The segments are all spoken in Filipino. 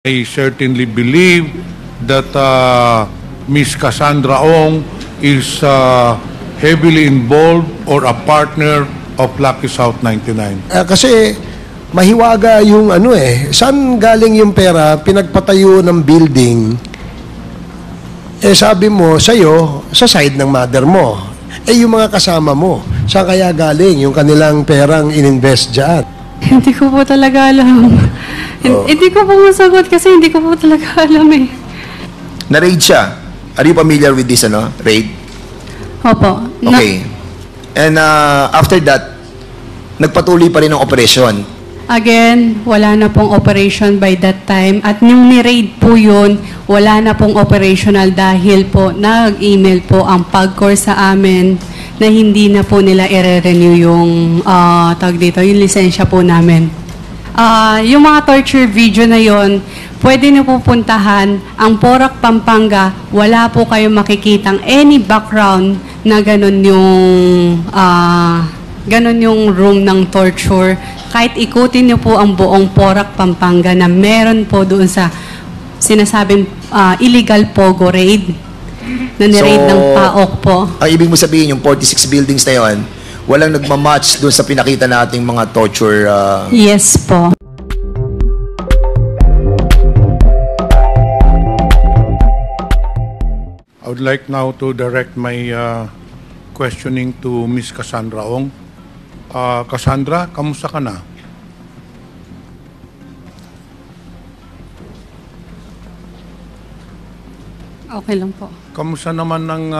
I certainly believe that Ms. Cassandra Ong is heavily involved or a partner of Lucky South 99. Kasi mahiwaga yung saan galing yung pera, pinagpatayo ng building, sabi mo sa'yo, sa side ng mother mo. Yung mga kasama mo, saan kaya galing yung kanilang perang ininvest dyan? Hindi ko po talaga alam. Hindi ko po masagot kasi hindi ko po talaga alam eh. Na-raid siya. Are you familiar with this, raid? Opo. Okay. And after that, nagpatuloy pa rin ang operasyon. Again, wala na pong operation by that time. At nung ni-raid po yun, wala na pong operational dahil po nag-email po ang PAGCOR sa amin na hindi na po nila i-renew yung yung lisensya po namin. Yung mga torture video na yon, pwede niyo po puntahan ang Porac, Pampanga. Wala po kayong makikitang any background na ganun yung room ng torture. Kahit ikutin niyo po ang buong Porac, Pampanga na meron po doon sa sinasabing illegal Pogo raid na ni-raid ng PAOK po. Ang ibig mo sabihin, yung 46 buildings na yon, walang nagmamatch doon sa pinakita nating mga torture... Yes po. I would like now to direct my questioning to Ms. Cassandra Ong. Cassandra, kamusta ka na? Okay lang po. Kamusta naman ang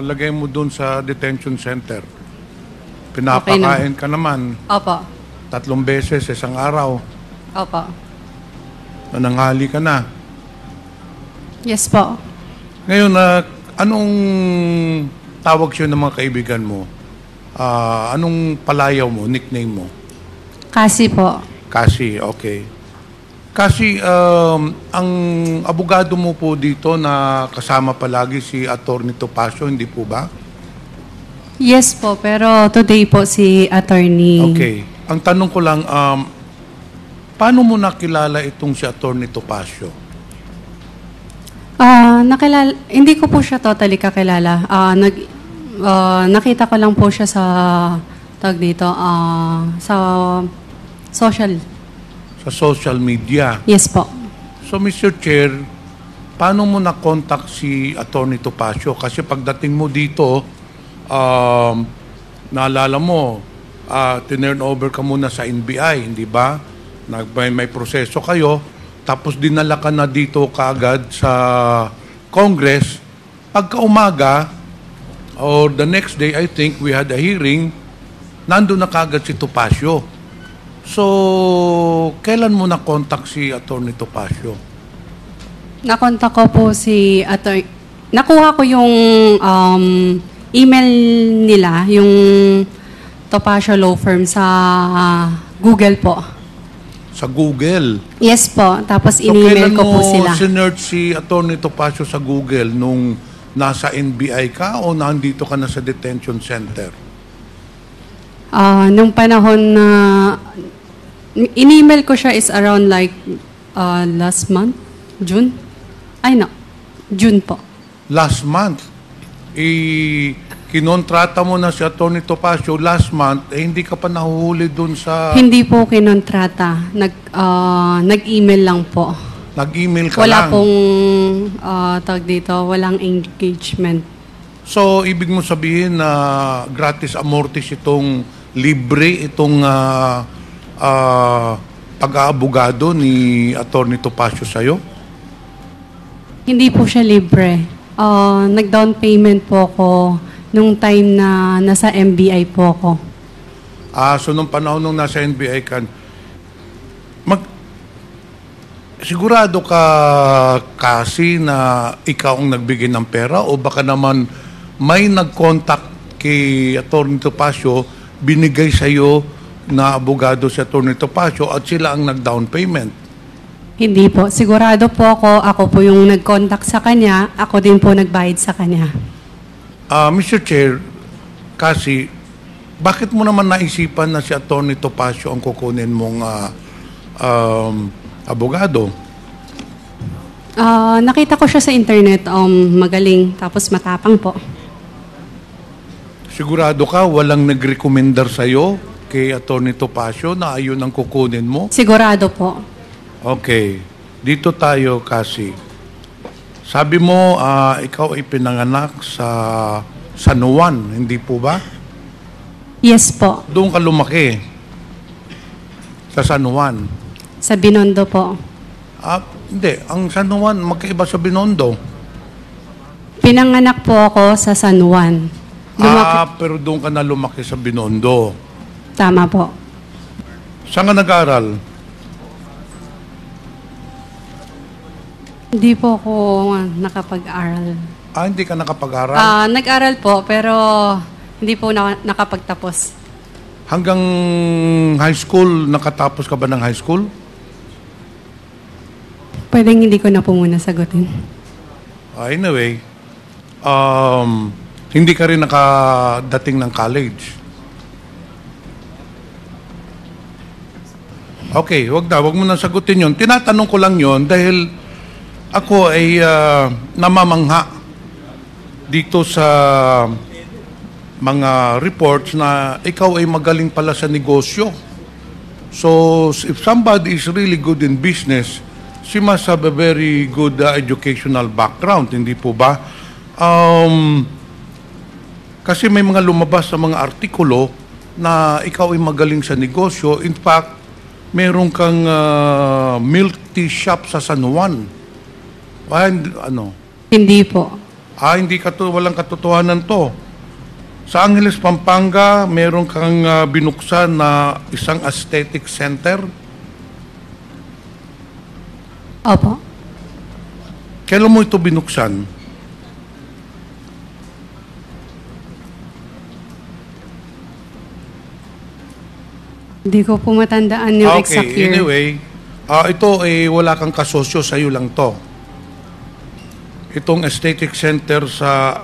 lagay mo doon sa detention center? Pinapakain ka naman. Opo. 3 beses isang araw. Opo. Nananghali ka na. Yes po. Ngayon, anong tawag siya ng mga kaibigan mo? Anong palayaw mo, nickname mo? Kasi po. Kasi, okay. Kasi ang abogado mo po dito na kasama palagi si Atty. Topacio, hindi po ba? Yes po, pero today po si attorney. Okay. Ang tanong ko lang, paano mo nakilala itong si Atty. Topacio? Hindi ko po siya totally kakilala. Nakita ko lang po siya sa sa social. Sa social media? Yes po. So, Mr. Chair, paano mo na-contact si Atty. Topacio? Kasi pagdating mo dito, naalala mo, tinurn over ka muna sa NBI, hindi ba? May proseso kayo, tapos dinala ka na dito kaagad sa Congress. Pagka umaga, or the next day, I think, we had a hearing, nandun na kaagad si Topacio. So, kailan mo na-contact si Atty. Topacio? Na-contact ko po si attorney. Nakuha ko yung email nila, yung Topacio Law Firm sa Google po. Sa Google? Yes po. Tapos So, in-email ko po kailan mo sila. sinearch si Atty. Topacio sa Google nung nasa NBI ka o nandito ka na sa detention center? Nung panahon na in-email ko siya is around last month? June? June po. Last month? Kinontrata mo na si Atty. Topacio last month, hindi ka pa nahuhuli dun sa... Hindi po kinontrata. Nag-email lang po. Nag-email ka Wala lang? pong, walang engagement. So, ibig mo sabihin na gratis amortis itong libre, itong pag-aabogado ni Atty. Topacio sa'yo? Hindi po siya libre. Nag-down payment po ako nung time na nasa MBI po ako. So, nung panahon nung nasa NBI ka, sigurado ka kasi na ikaw ang nagbigay ng pera o baka naman may nag-contact kay Atty. Topacio, binigay sa'yo na abogado si Atty. Topacio at sila ang nag-down payment? Hindi po. Sigurado po ako po yung nag-contact sa kanya, ako din po nagbayad sa kanya. Mr. Chair, kasi bakit mo naman naisipan na si Atty. Topacio ang kukunin mong abogado? Nakita ko siya sa internet, magaling, tapos matapang po. Sigurado ka walang nag-recommendar sa'yo kay Atty. Topacio na ayun ang kukunin mo? Sigurado po. Okay. Dito tayo kasi. Sabi mo, ikaw ay pinanganak sa San Juan, hindi po ba? Yes po. Doon ka lumaki. Sa San Juan. Sa Binondo po. Hindi. Ang San Juan, magkaiba sa Binondo. Pinanganak po ako sa San Juan. Pero doon ka na lumaki sa Binondo. Tama po. Saan ka nag-aral? Hindi po ako nakapag-aral. Hindi ka nakapag-aral? Nag-aral po, pero hindi po nakapagtapos. Hanggang high school, nakatapos ka ba ng high school? Pwedeng hindi ko na po muna sagutin. Anyway, hindi ka rin nakadating ng college. Okay, wag mo na sagutin yun. Tinatanong ko lang yun dahil ako ay namamangha dito sa mga reports na ikaw ay magaling pala sa negosyo. So, if somebody is really good in business, she must have a very good educational background, hindi po ba? Kasi may mga lumabas sa mga artikulo na ikaw ay magaling sa negosyo. In fact, meron kang milk tea shop sa San Juan. Hindi po. Hindi walang katotohanan to. Sa Angeles, Pampanga, meron kang binuksan na isang aesthetic center. Opo. Kailan mo ito binuksan? Hindi ko po matandaan yung exact year. Anyway, ito ay wala kang kasosyo, sa'yo lang to. Itong aesthetic center sa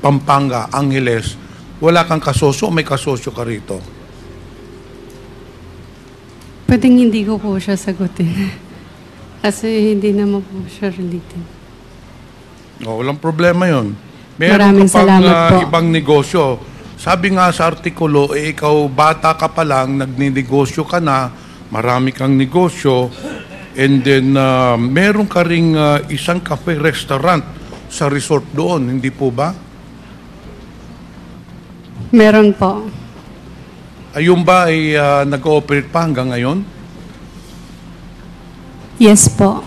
Pampanga, Angeles, wala kang kasosyo o may kasosyo ka rito? Pwedeng hindi ko po siya sagutin. Kasi hindi naman po siya related. Walang problema yun. Maraming salamat po. Ibang negosyo. Sabi nga sa artikulo, ikaw bata ka pa lang, nagninegosyo ka na, marami kang negosyo, and then meron ka ring isang cafe-restaurant sa resort doon, hindi po ba? Meron po. Ayun ba ay nag-ooperate pa hanggang ngayon? Yes po.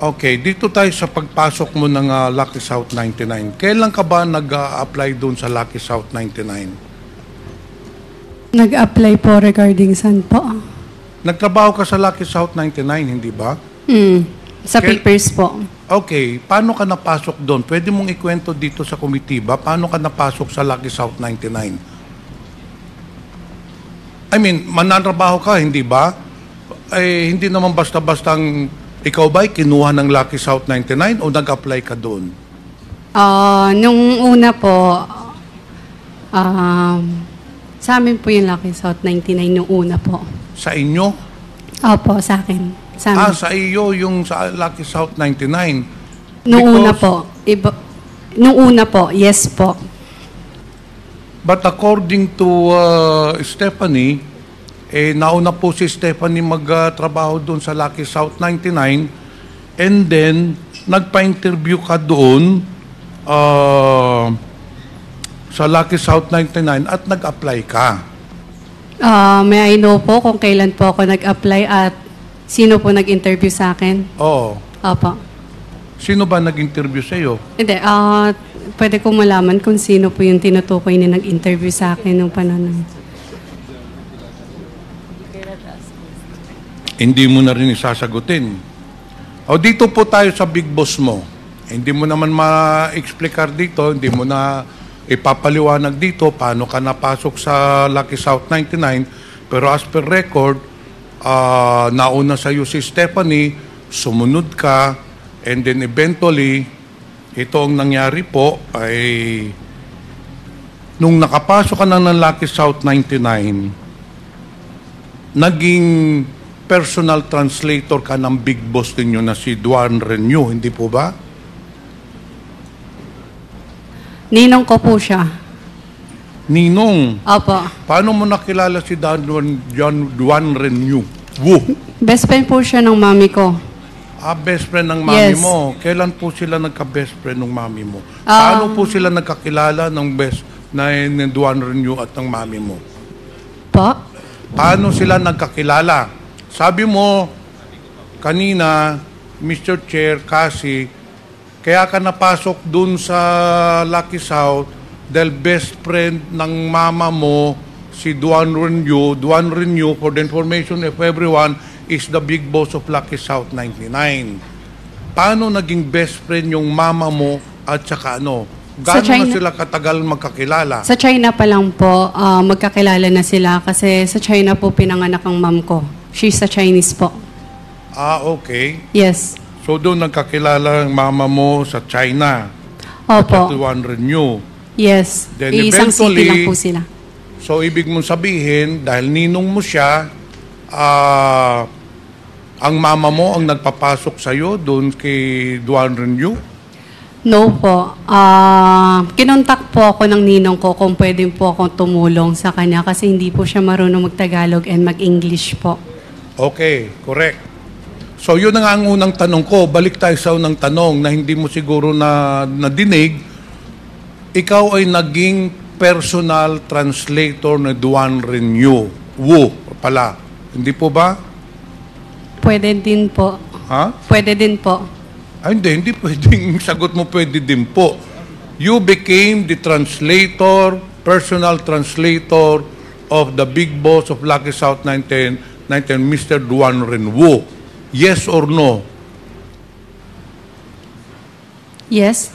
Okay, dito tayo sa pagpasok mo ng Lucky South 99. Kailan ka ba nag-apply doon sa Lucky South 99? Nag-apply po regarding saan po? Nagtrabaho ka sa Lucky South 99, hindi ba? Sa papers po. Okay, paano ka napasok doon? Pwede mong ikwento dito sa komitiba, paano ka napasok sa Lucky South 99? I mean, mananrabaho ka, hindi ba? Hindi naman basta-bastang ikaw ba'y kinuha ng Lucky South 99 o nag-apply ka doon? Nung una po, sa amin po yung Lucky South 99 nung una po. Sa inyo? Opo, sa akin. Sa amin. Sa iyo yung sa Lucky South 99? Nung una po. Nung una po, yes po. But according to Stephanie, nauna po si Stephanie magtrabaho doon sa Lucky South 99 and then nagpa-interview ka doon sa Lucky South 99 at nag-apply ka. May I know po kung kailan po ako nag-apply at sino po nag-interview sa akin? Oo. Opo. Sino ba nag-interview sa iyo? Hindi, pwede ko malaman kung sino po yung tinutukoy na nag-interview sa akin nung panahon. Hindi mo na rin isasagutin. Dito po tayo sa big boss mo. Hindi mo naman ma-explicar dito, hindi mo na ipapaliwanag dito paano ka napasok sa Lucky South 99. Pero as per record, nauna sa iyo si Stephanie, sumunod ka, and then eventually, ito ang nangyari po ay nung nakapasok ka na ng Lucky South 99, naging personal translator ka ng big boss ninyo na si Duan Renew, hindi po ba? Ninong ko po siya. Ninong, Opo. paano mo nakilala si Duan Renew? Woo! Best friend po siya ng mami ko. Best friend ng mami Yes. mo. Kailan po sila nagka-best friend ng mami mo? Paano po sila nagkakilala ng ng Duan Renew at ng mami mo? Po? Paano sila nagkakilala? Sabi mo kanina, Mr. Chair, kasi kaya ka napasok dun sa Lucky South dahil best friend ng mama mo si Duan Renew. Duan Renew, for the information of everyone, is the big boss of Lucky South 99. Paano naging best friend yung mama mo at saka ano? Sa Gaano na China. sila katagal magkakilala? Sa China pa lang po, magkakilala na sila kasi sa China po pinanganak ang mom ko. She's a Chinese po. Okay. Yes. So doon nagkakilala ang mama mo sa China. Opo. At Duan Renew. Yes. Then Isang city eventually- lang po sila. So ibig mong sabihin, dahil ninong mo siya, ang mama mo ang nagpapasok sa'yo doon kay Duan Renew? No po. Kinontak po ako ng ninong ko kung pwede po akong tumulong sa kanya kasi hindi po siya marunong mag-Tagalog and mag-English po. Okay, correct. So yun na nga ang unang tanong ko. Balik tayo sa unang tanong na hindi mo siguro nadinig. Ikaw ay naging personal translator na Duan Renew. Wu pala. Hindi po ba? Pwede din po. Ha? Pwede din po. Hindi pwedeng sagot mo pwede din po. You became the translator, personal translator of the big boss of Lucky South 19, Mr. Duan Renew. Yes or no? Yes?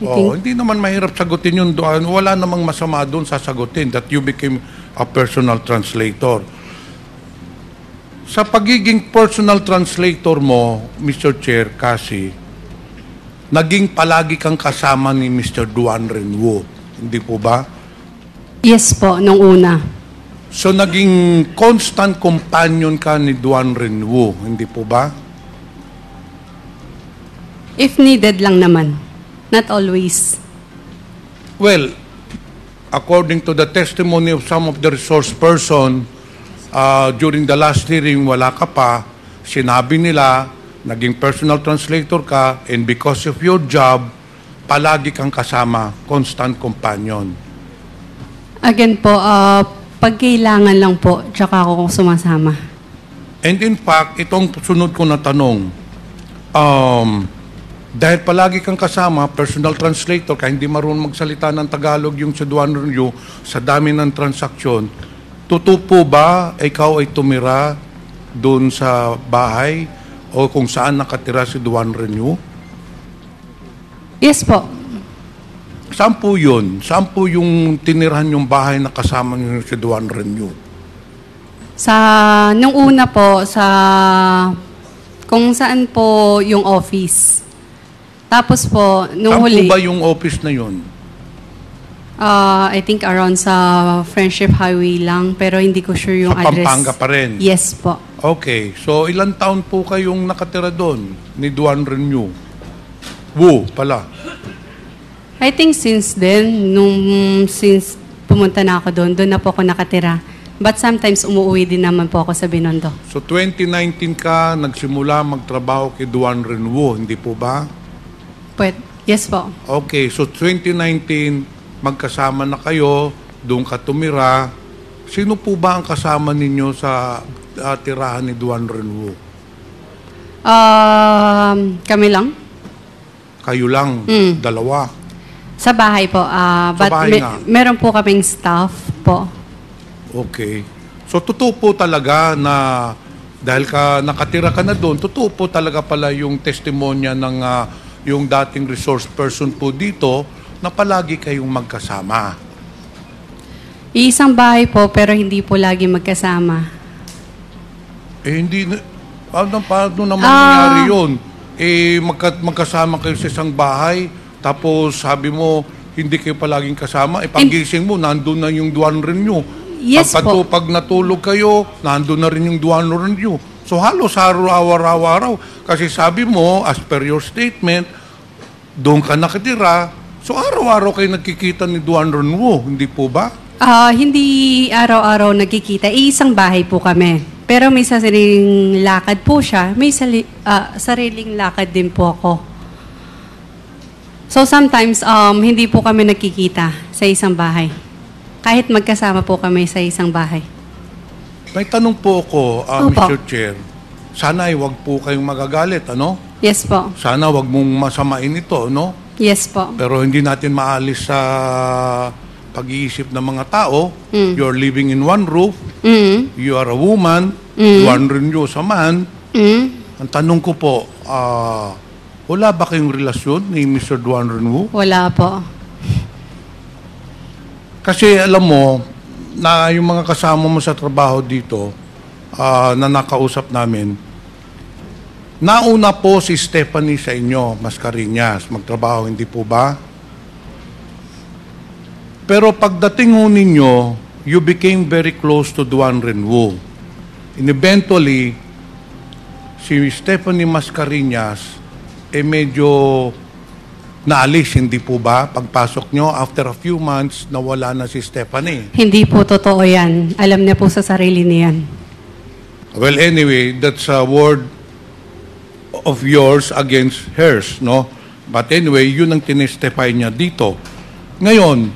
I think. Hindi naman mahirap sagutin yun. Wala namang masama doon sasagutin that you became a personal translator. Sa pagiging personal translator mo, Mr. Chair, kasi naging palagi kang kasama ni Mr. Duan Renew. Hindi po ba? Yes po, nung una. So naging constant companion ka ni Duan Renew. Hindi po ba? If needed lang naman. Not always. Well, according to the testimony of some of the resource person, during the last hearing, wala ka pa, sinabi nila, naging personal translator ka, and because of your job, palagi kang kasama, constant companion. Again po, pag kailangan lang po, tsaka ako sumasama. And in fact, itong sunod ko na tanong, dahil palagi kang kasama, personal translator, kaya hindi marunong magsalita ng Tagalog yung si Duan Renew, sa dami ng transaksyon, totoo po ba ikaw ay tumira doon sa bahay o kung saan nakatira si Duan Renew? Yes po. Saan po yun? Saan po yung tinirahan yung bahay na kasama niyo si Duan Renew? Nung una po, kung saan po yung office. Tapos po, nung Saan huli, po ba yung office na yun? I think around sa Friendship Highway lang, pero hindi ko sure yung Sa address. Pampanga pa rin? Yes po. Okay. So, ilang taon po kayong nakatira doon ni Duan Renew? Wu pala. I think since then, since pumunta na ako doon na po ako nakatira. But sometimes umuwi din naman po ako sa Binondo. So, 2019 ka nagsimula magtrabaho kay Duan Renew, hindi po ba? Yes po. Okay. So, 2019, magkasama na kayo, doon ka tumira. Sino po ba ang kasama ninyo sa tirahan ni Duan Renew? Kami lang. Kayo lang, dalawa. Sa bahay po. But bahay nga. meron po kaming staff po. Okay. So, totoo po talaga na dahil nakatira ka na doon, totoo po talaga pala yung testimonya ng yung dating resource person po dito na palagi kayong magkasama. Iisang bahay po, pero hindi po lagi magkasama. Hindi na, paano naman nangyari yun? Magkasama kayo sa isang bahay, tapos sabi mo, hindi kayo palaging kasama, pagising mo, nandun na yung Duan Renew. Yes po. Pag natulog kayo, nandun na rin yung Duan Renew. So halos araw-araw. Kasi sabi mo, as per your statement, doon ka nakatira. So araw-araw kayo nagkikita ni Duan Renwu, hindi po ba? Hindi araw-araw nagkikita. Isang bahay po kami. Pero may sariling lakad po siya. May sariling lakad din po ako. So sometimes, hindi po kami nagkikita sa isang bahay. Kahit magkasama po kami sa isang bahay. May tanong po ako, Opo. Mr. Chair. Sana ay wag po kayong magagalit, ano? Yes po. Sana wag mong masamain ito, no? Yes po. Pero hindi natin maalis sa pag-iisip ng mga tao. You're living in one roof. You are a woman. Duan Renwu sa man. Ang tanong ko po, wala ba kayong relasyon ni Mr. Duan Renwu? Wala po. Kasi alam mo, na yung mga kasama mo sa trabaho dito, na nakausap namin, nauna po si Stephanie sa inyo, Mascareñas, magtrabaho, hindi po ba? Pero pagdating ho ninyo, you became very close to Duan Renwu. And eventually, si Stephanie Mascareñas, medyo naalis, hindi po ba? Pagpasok nyo, after a few months, nawala na si Stephanie. Hindi po totoo yan. Alam niya po sa sarili niya yan. Well, anyway, that's a word of yours against hers, no? But anyway, yun ang tinestify niya dito. Ngayon,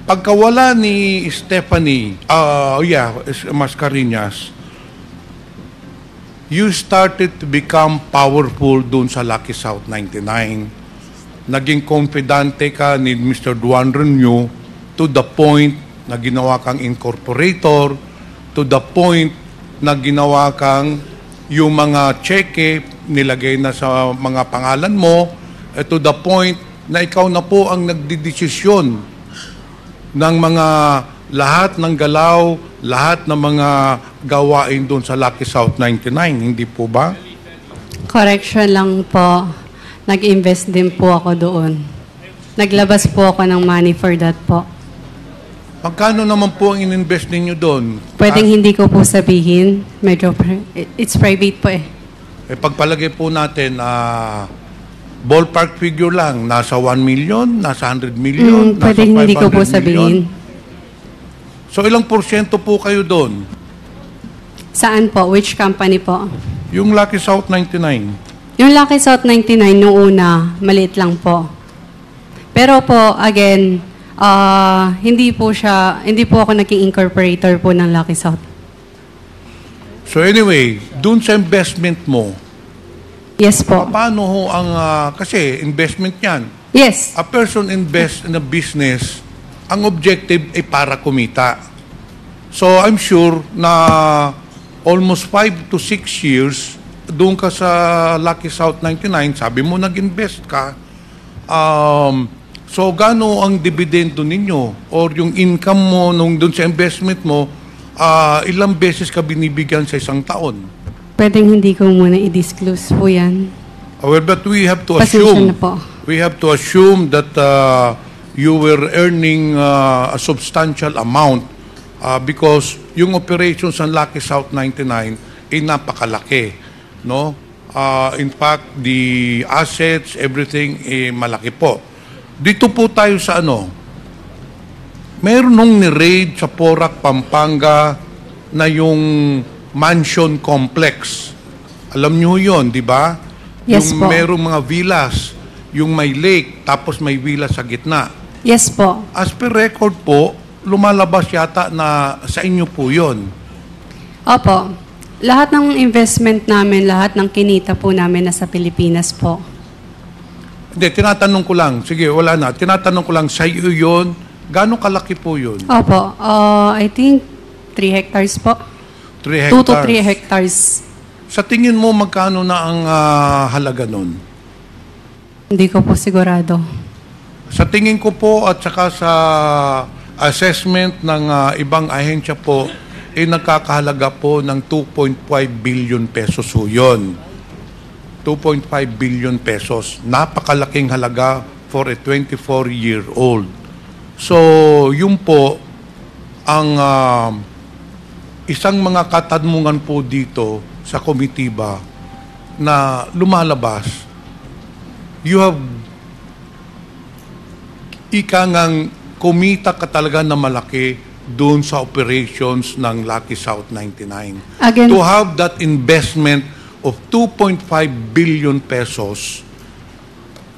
pagkawala ni Stephanie, Mascareñas, you started to become powerful dun sa Lucky South 99. Naging confidante ka ni Mr. Duan Renwu to the point na ginawa kang incorporator, to the point na ginawa kang yung mga cheque nilagay na sa mga pangalan mo, to the point na ikaw na po ang nagdidesisyon ng mga lahat ng galaw, lahat ng mga gawain doon sa Lucky South 99, hindi po ba? Correction lang po. Nag-invest din po ako doon. Naglabas po ako ng money for that po. Magkano naman po ang ininvest ninyo doon? Pwedeng hindi ko po sabihin. Medyo, it's private po eh. Pagpalagay po natin, ballpark figure lang, nasa 1 million, nasa 100 million, nasa 500 Pwedeng hindi ko po million. sabihin. So ilang porsyento po kayo doon? Saan po? Which company po? Yung Lucky South 99. Yung Lucky South 99 nung una, maliit lang po. Pero po, again, hindi po ako naging incorporator po ng Lucky South. So anyway, dun sa investment mo, Yes po. paano ho ang, kasi investment yan. Yes. A person invests in a business, ang objective ay para kumita. So I'm sure na almost 5 to 6 years, doon ka sa Lucky South 99, sabi mo nag-invest ka, so gaano ang dividendo ninyo or yung income mo nung doon sa investment mo, ilang beses ka binibigyan sa isang taon? Pwedeng hindi ko muna i-disclose po yan. Well, but we have to Pasensya assume, na po. we have to assume that you were earning a substantial amount because yung operations ng Lucky South 99 ay napakalaki. No? In fact, the assets, everything, malaki po. Dito po tayo sa ano, meron nung ni-raid sa Porac, Pampanga na yung mansion complex. Alam nyo yun, di ba? Yes yung po. merong mga villas, yung may lake, tapos may villa sa gitna. Yes po. As per record po, lumalabas yata na sa inyo po yun. Opo. Lahat ng investment namin, lahat ng kinita po namin nasa Pilipinas po. Hindi, tinatanong ko lang. Sige, wala na. Tinatanong ko lang, sa iyo yun, gano'ng kalaki po yun? Opo. I think 3 hectares po. 3 2 hectares. to 3 hectares. Sa tingin mo, magkano na ang halaga nun? Hindi ko po sigurado. Sa tingin ko po at saka sa assessment ng ibang ahensya po, nagkakahalaga po ng 2.5 billion pesos ho yun. 2.5 billion pesos. Napakalaking halaga for a 24-year-old. So, yun po ang isang mga katanungan po dito sa komitiba na lumalabas, you have ikangang kumita ka talaga na malaki doon sa operations ng Lucky South 99. Again, To have that investment of 2.5 billion pesos,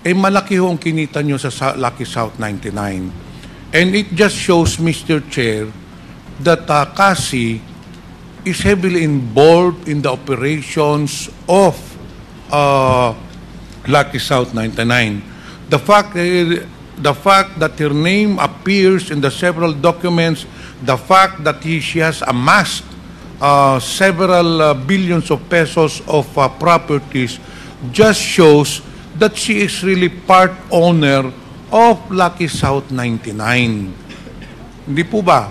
malaki ho ang kinita nyo sa Lucky South 99. And it just shows, Mr. Chair, that Cassie is heavily involved in the operations of Lucky South 99. The fact that her name appears in the several documents, the fact that she has amassed several billions of pesos of properties just shows that she is really part owner of Lucky South 99. Hindi po ba?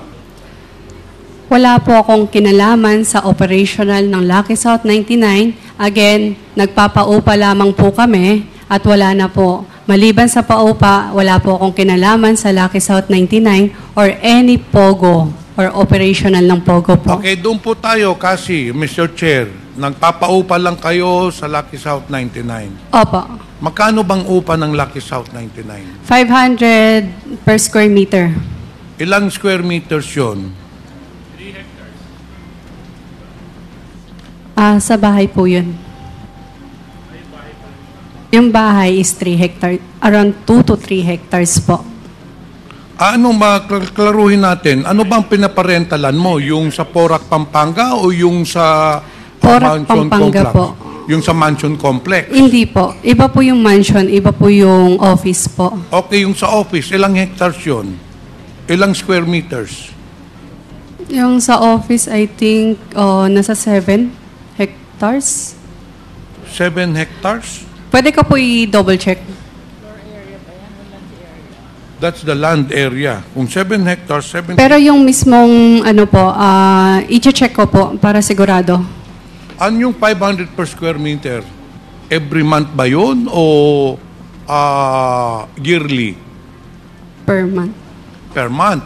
wala po akong kinalaman sa operational ng Lucky South 99. Again, nagpapaupa lamang po kami at wala na po. Maliban sa paupa, wala po akong kinalaman sa Lucky South 99 or any POGO or operational ng POGO po. Okay, doon po tayo kasi, Mr. Chair, nagpapaupa lang kayo sa Lucky South 99. Opo. Magkano bang upa ng Lucky South 99? 500 per square meter. Ilang square meters yun? 3 hectares. Sa bahay po yun. Yung bahay is 3 hectares. Around 2 to 3 hectares po. Ano klaruhin natin? Ano bang pinaparentalan mo? Yung sa Porac, Pampanga o yung sa Porac, mansion Pampanga complex? po. Yung sa mansion complex? Hindi po. Iba po yung mansion, iba po yung office po. Okay, yung sa office, ilang hectares yun? Ilang square meters? Yung sa office, I think, nasa 7 hectares. 7 hectares? Pwede ka po i-double check. That's the land area. Kung 7 hectares, 7... Pero yung mismong, ano po, i-check ko po para sigurado. Ano yung 500 per square meter? Every month ba yun o yearly? Per month. Per month.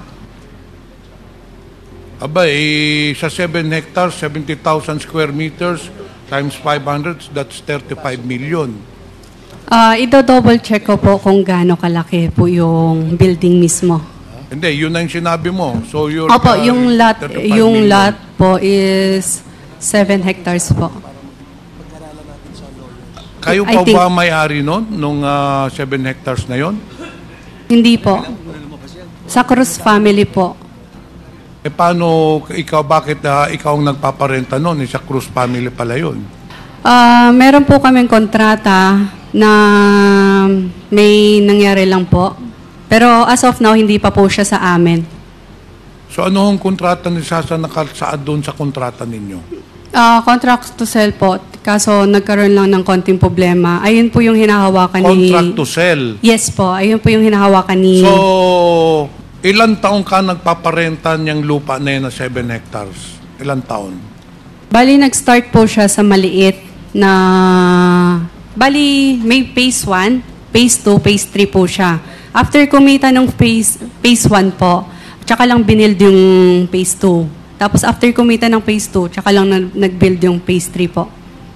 Aba, sa 7 hectares, 70,000 square meters times 500, that's 35 million. I-double check ko po kung gaano kalaki po yung building mismo. Hindi, yun ang sinabi mo. So you're, Opo, yung lot 35 yung million. lot po is 7 hectares po. Kayo I pa think- ba may-ari nun, nung 7 hectares na yon? Hindi po. Sa Cruz family po. Paano ikaw, bakit ikaw ang nagpaparenta nun? Sa Cruz family pala yun. Meron po kaming kontrata na may nangyari lang po. Pero as of now, hindi pa po siya sa amin. So ano ang kontrata ni Sasa nakasaad doon sa kontrata ninyo? Contract to sell po. Kaso nagkaroon lang ng konting problema. Ayun po yung hinahawakan ni... Contract to sell. Yes po. Ayun po yung hinahawakan ni... So, ilan taong ka nagpaparenta niyang lupa na yun na 7 hectares? Ilan taon? Bali, nag-start po siya sa maliit na... Bali, may phase 1, phase 2, phase 3 po siya. After kumita ng phase 1 po, tsaka lang binild yung phase 2. Tapos after kumita ng phase 2, tsaka lang nag-build yung phase 3 po.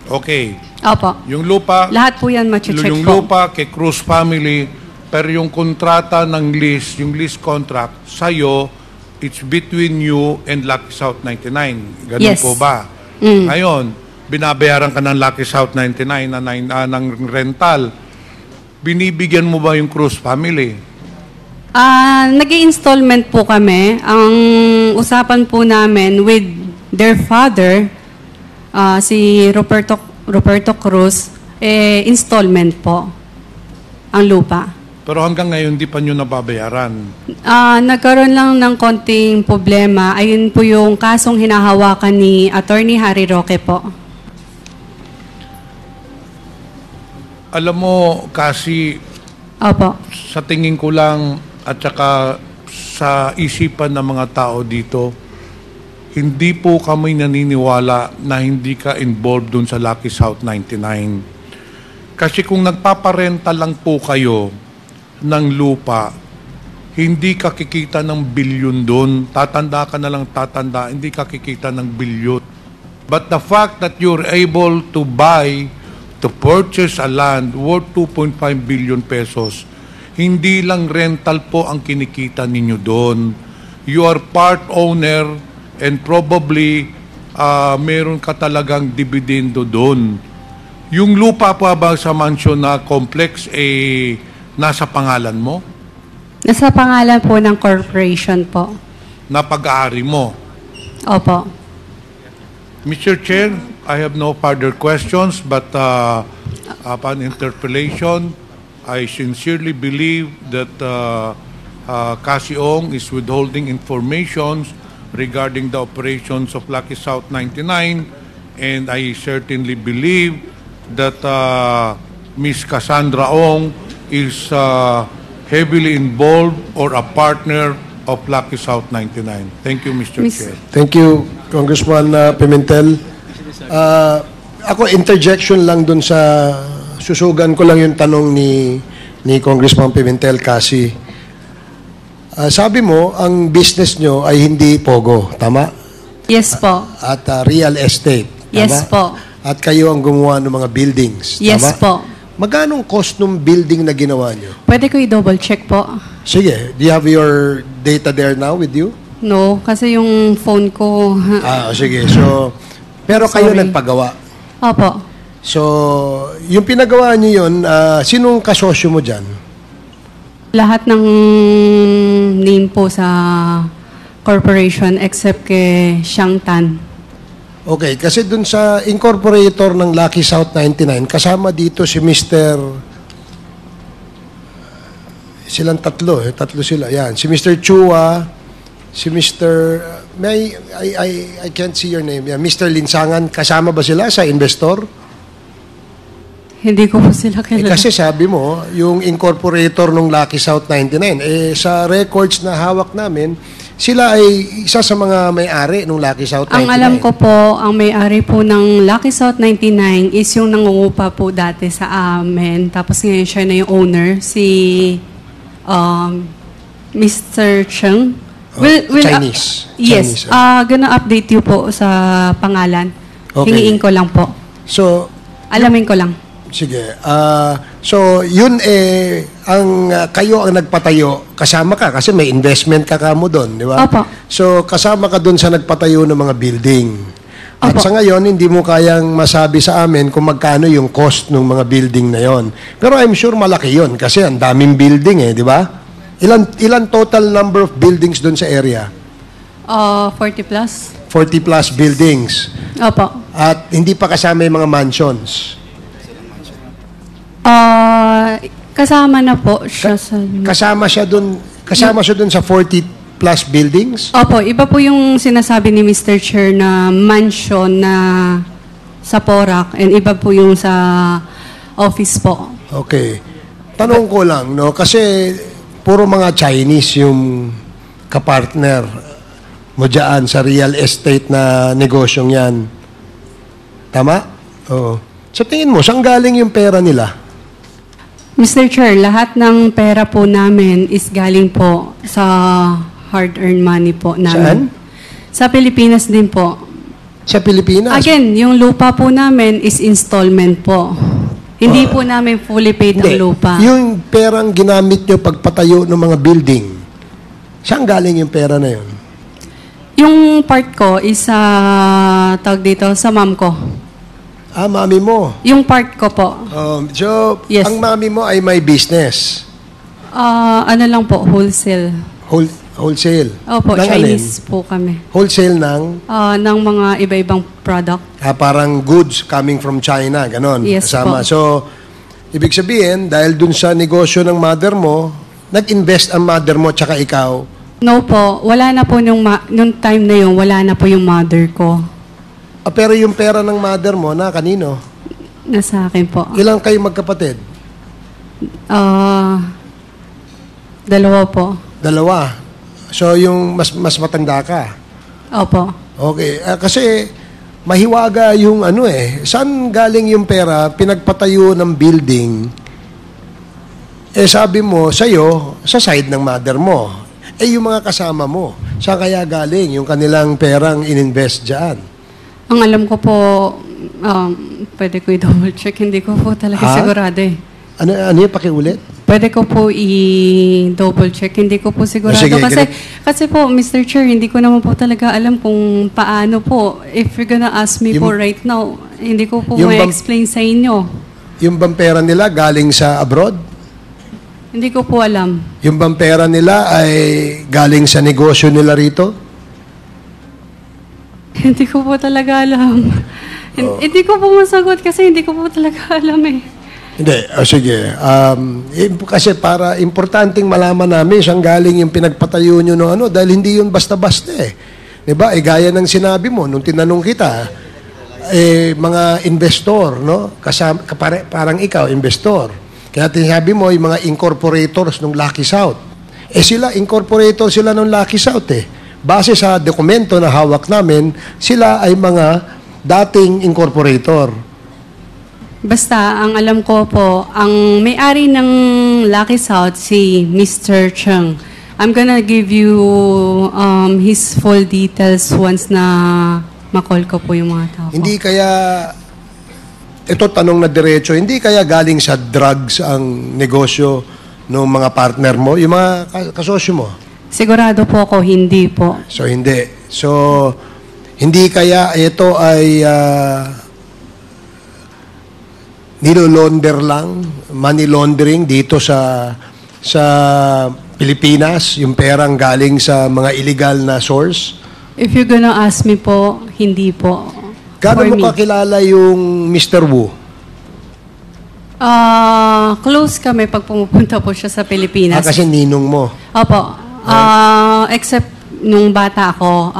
Okay. Opo. Yung lupa, Lahat po yan mache-check yung po. lupa kay Cruz family, pero yung kontrata ng lease, yung lease contract, sa'yo, it's between you and Lucky South 99. Ganun Yes. po ba? Mm. Ngayon, binabayaran ka ng Lucky South 99 ng rental. Binibigyan mo ba yung Cruz family? Nag-i-installment po kami. Ang usapan po namin with their father, si Roberto Cruz, installment po ang lupa. Pero hanggang ngayon, di pa nyo nababayaran. Nagkaroon lang ng konting problema. Ayun po yung kasong hinahawakan ni Attorney Harry Roque po. Alam mo, kasi Opo. sa tingin ko lang at saka sa isipan ng mga tao dito, hindi po kami naniniwala na hindi ka involved dun sa Lucky South 99. Kasi kung nagpaparenta lang po kayo ng lupa, hindi ka kikita ng bilyon dun. Tatanda ka na lang tatanda, hindi ka kikita ng But the fact that you're able to purchase a land worth 2.5 billion pesos, hindi lang rental po ang kinikita ninyo doon. You are part owner and probably meron ka talagang dividendo doon. Yung lupa pa ba sa mansion na complex, nasa pangalan mo? Nasa pangalan po ng corporation po. Na pag-aari mo? Opo. Mr. Chair, I have no further questions, but upon interpellation, I sincerely believe that Cassie Ong is withholding information regarding the operations of Lucky South 99, and I certainly believe that Ms. Cassandra Ong is heavily involved or a partner of Lucky South 99. Thank you, Mr. Chair. Thank you, Congressman Pimentel. Ako, interjection lang dun sa, susugan ko lang yung tanong ni Congressman Pimentel kasi, sabi mo, ang business nyo ay hindi pogo, tama? Yes po. At real estate, tama? Yes po. At kayo ang gumawa ng mga buildings, Yes tama? po. Magkano cost ng building na ginawa nyo? Pwede ko i-double check po? Sige, do you have your data there now with you? No, kasi yung phone ko... Sige. So, pero kayo Sorry. nagpagawa. Opo. So, yung pinagawa niyo yun, sinong kasosyo mo dyan? Lahat ng name po sa corporation except kay Xiang Tan. Okay, kasi dun sa incorporator ng Lucky South 99, kasama dito si Mr. Silang tatlo, tatlo sila. Yan, si Mr. Chua, si Mr. I can't see your name. Yan, Mr. Linsangan, kasama ba sila sa investor? Hindi ko po sila kilala. Kasi sabi mo, yung incorporator ng Lucky South 99, sa records na hawak namin, sila ay isa sa mga may-ari ng Lucky South 99. Ang alam ko po, ang may-ari po ng Lucky South 99 is yung nangungupa po dati sa amin. Tapos ngayon siya na yung owner, si Mr. Cheng. Chinese. Yes. Chinese, Gonna update you po sa pangalan. Okay. Hingiin ko lang po. So, Alamin ko lang. sige. So, yun kayo ang nagpatayo. Kasama ka kasi may investment ka mo doon, di ba? Opo. So, kasama ka doon sa nagpatayo ng mga building. At Opo. sa ngayon, hindi mo kayang masabi sa amin kung magkano yung cost ng mga building na yon. Pero I'm sure malaki yon kasi ang daming building di ba? Ilan total number of buildings doon sa area? 40 plus. 40 plus buildings. Opo. At hindi pa kasama yung mga mansions. Kasama na po siya sa... Kasama siya doon sa 40 plus buildings? Opo, iba po yung sinasabi ni Mr. Chair na mansion na sa Porac and iba po yung sa office po. Okay. Tanong ko lang, no? Kasi puro mga Chinese yung kapartner mo dyan sa real estate na negosyong yan. Tama? Oo. Sa tingin mo, saan galing yung pera nila? Mr. Chair, lahat ng pera po namin is galing po sa hard-earned money po namin. Saan? Sa Pilipinas din po. Sa Pilipinas? Again, yung lupa po namin is installment po. Hindi po namin fully paid ang lupa. Yung perang ginamit nyo pagpatayo ng mga building, saan galing yung pera na yun? Yung part ko is tawag dito, sa mom ko. Mami mo. Yung part ko po. So, Yes. ang mami mo ay may business. Ano lang po, wholesale. Wholesale. Opo, Ng Chinese po kami. Wholesale ng Ng mga iba-ibang product. parang goods coming from China, ganon. Yes Kasama. po. So, ibig sabihin, dahil dun sa negosyo ng mother mo, nag-invest ang mother mo tsaka ikaw. No po, wala na po nung time na yun, wala na po yung mother ko. Pero yung pera ng mother mo, na kanino? Nasa akin po. Ilang kayo magkapatid? Dalawa po. Dalawa. So, yung mas matanda ka. Opo. Okay. Kasi, mahiwaga yung saan galing yung pera, pinagpatayo ng building, sabi mo, sa'yo, sa side ng mother mo. Yung mga kasama mo, saan kaya galing yung kanilang perang ininvest dyan? Ang alam ko po, pwede ko i-double check. Hindi ko po talaga Ha? sigurado eh. Ano yung pakiulit? Pwede ko po i-double check. Hindi ko po sigurado. Sige, Kasi po, Mr. Chair, hindi ko naman po talaga alam kung paano po. If you're gonna ask me po right now, hindi ko po Yung may bang- explain sa inyo. Yung bang pera nila galing sa abroad? Hindi ko po alam. Yung bang pera nila ay galing sa negosyo nila rito? Hindi ko po talaga alam. Hindi ko po masagot kasi hindi ko po talaga alam eh. Hindi. Sige. Kasi para importanteng malaman namin saan galing yung pinagpatayo nyo ng ano dahil hindi yun basta-basta eh. Diba? Gaya ng sinabi mo, nung tinanong kita, mga investor, no? Parang ikaw, investor. Kaya tinasabi mo, yung mga incorporators ng Lucky South. Sila, incorporator sila ng Lucky South eh. Base sa dokumento na hawak namin, sila ay mga dating incorporator. Basta, ang alam ko po, ang may-ari ng Lucky South, si Mr. Cheng. I'm gonna give you his full details once na makall ko po yung mga tao. Hindi kaya, ito tanong na diretso, hindi kaya galing sa drugs ang negosyo ng mga partner mo, yung mga kasosyo mo? Sigurado po ako, hindi po. So, hindi. So, hindi kaya ito ay nilolonder lang, money laundering dito sa Pilipinas, yung perang galing sa mga illegal na source? If you're gonna ask me po, hindi po. Gano'n For mo me. kakilala yung Mr. Wu? Close kami pag pumupunta po siya sa Pilipinas. Kasi ninong mo. Opo. Except nung bata ako,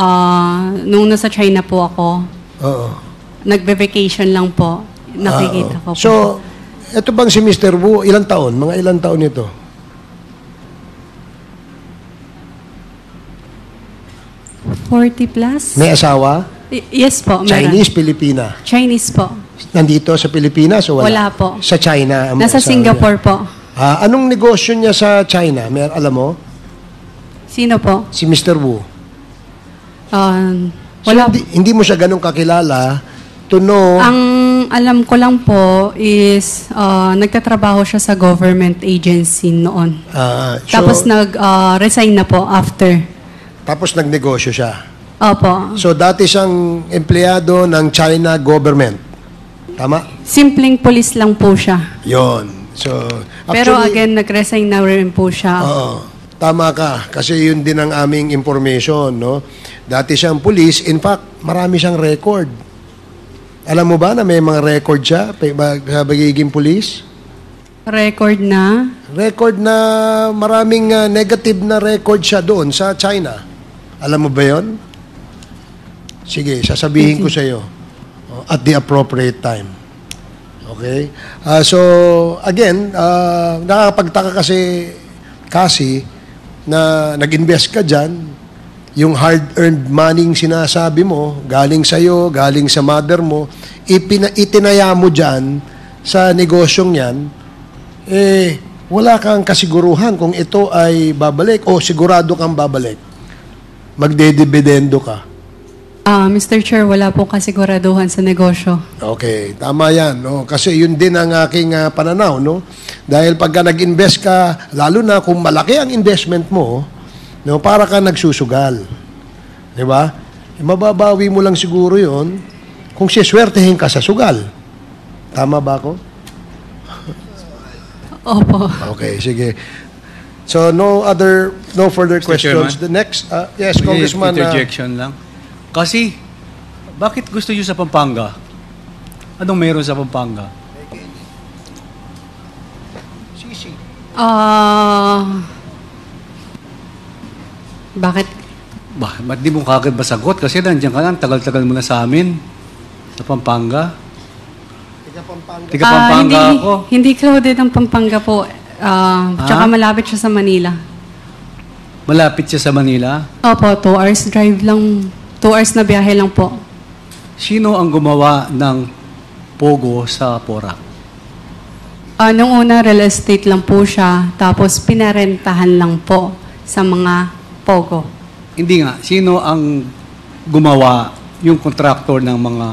nung nasa China po ako, Oo. nagbe-vacation lang po. Nakikita ko po. So, ito bang si Mr. Wu, ilang taon? Mga ilang taon ito? siya. 40 plus? May asawa? Yes po. meron. Chinese, Pilipina. Chinese po. Nandito sa Pilipinas o wala? Wala po. Sa China? ang Nasa asawa Singapore niya. po. Anong negosyo niya sa China? Alam mo? Sino po? Si Mr. Wu. Wala. So, hindi mo siya ganun kakilala to know. Ang alam ko lang po is nagtatrabaho siya sa government agency noon. Tapos nag-resign na po after. Tapos nagnegosyo siya. Opo. So, dati siyang empleyado ng China government. Tama? Simpleng police lang po siya. Yon. So, Pero again, nag-resign na rin po siya. Oo. Tama ka. Kasi yun din ang aming information, no? Dati siyang police. In fact, marami siyang record. Alam mo ba na may mga record siya sa pagiging police? Record na? Record na maraming negative na record siya doon sa China. Alam mo ba yon? Sige, sasabihin ko sa iyo at the appropriate time. Okay? So, again, nakakapagtaka kasi na nag-invest ka dyan, yung hard-earned money sinasabi mo, galing sa'yo, galing sa mother mo, itinaya mo dyan sa negosyong yan, wala kang kasiguruhan kung ito ay babalik o sigurado kang babalik. Magdedibidendo ka. Mr. Chair, wala pong kasiguraduhan sa negosyo. Okay, tama yan. No? Kasi yun din ang aking pananaw. No? Dahil pagka nag-invest ka, lalo na kung malaki ang investment mo, no, para ka nagsusugal. Di ba? Mababawi mo lang siguro yon kung siswertehin ka sa sugal. Tama ba ako? Opo. Okay, sige. So, no further Mr. questions. Chairman? The next, yes, Congressman. Interjection lang. Kasi, bakit gusto nyo sa Pampanga? Anong meron sa Pampanga? Bakit? Ba't di mo kagad masagot? Kasi nandiyan ka na, tagal-tagal mo na sa amin. Sa Pampanga. Tiga Pampanga ako. Hindi crowded ang Pampanga po. Tsaka malapit siya sa Manila. Malapit siya sa Manila. Opo, 2 hours drive lang. 2 hours na biyahe lang po. Sino ang gumawa ng Pogo sa Porac? Nung una, real estate lang po siya. Tapos pinarentahan lang po sa mga Pogo. Hindi nga. Sino ang gumawa yung contractor ng mga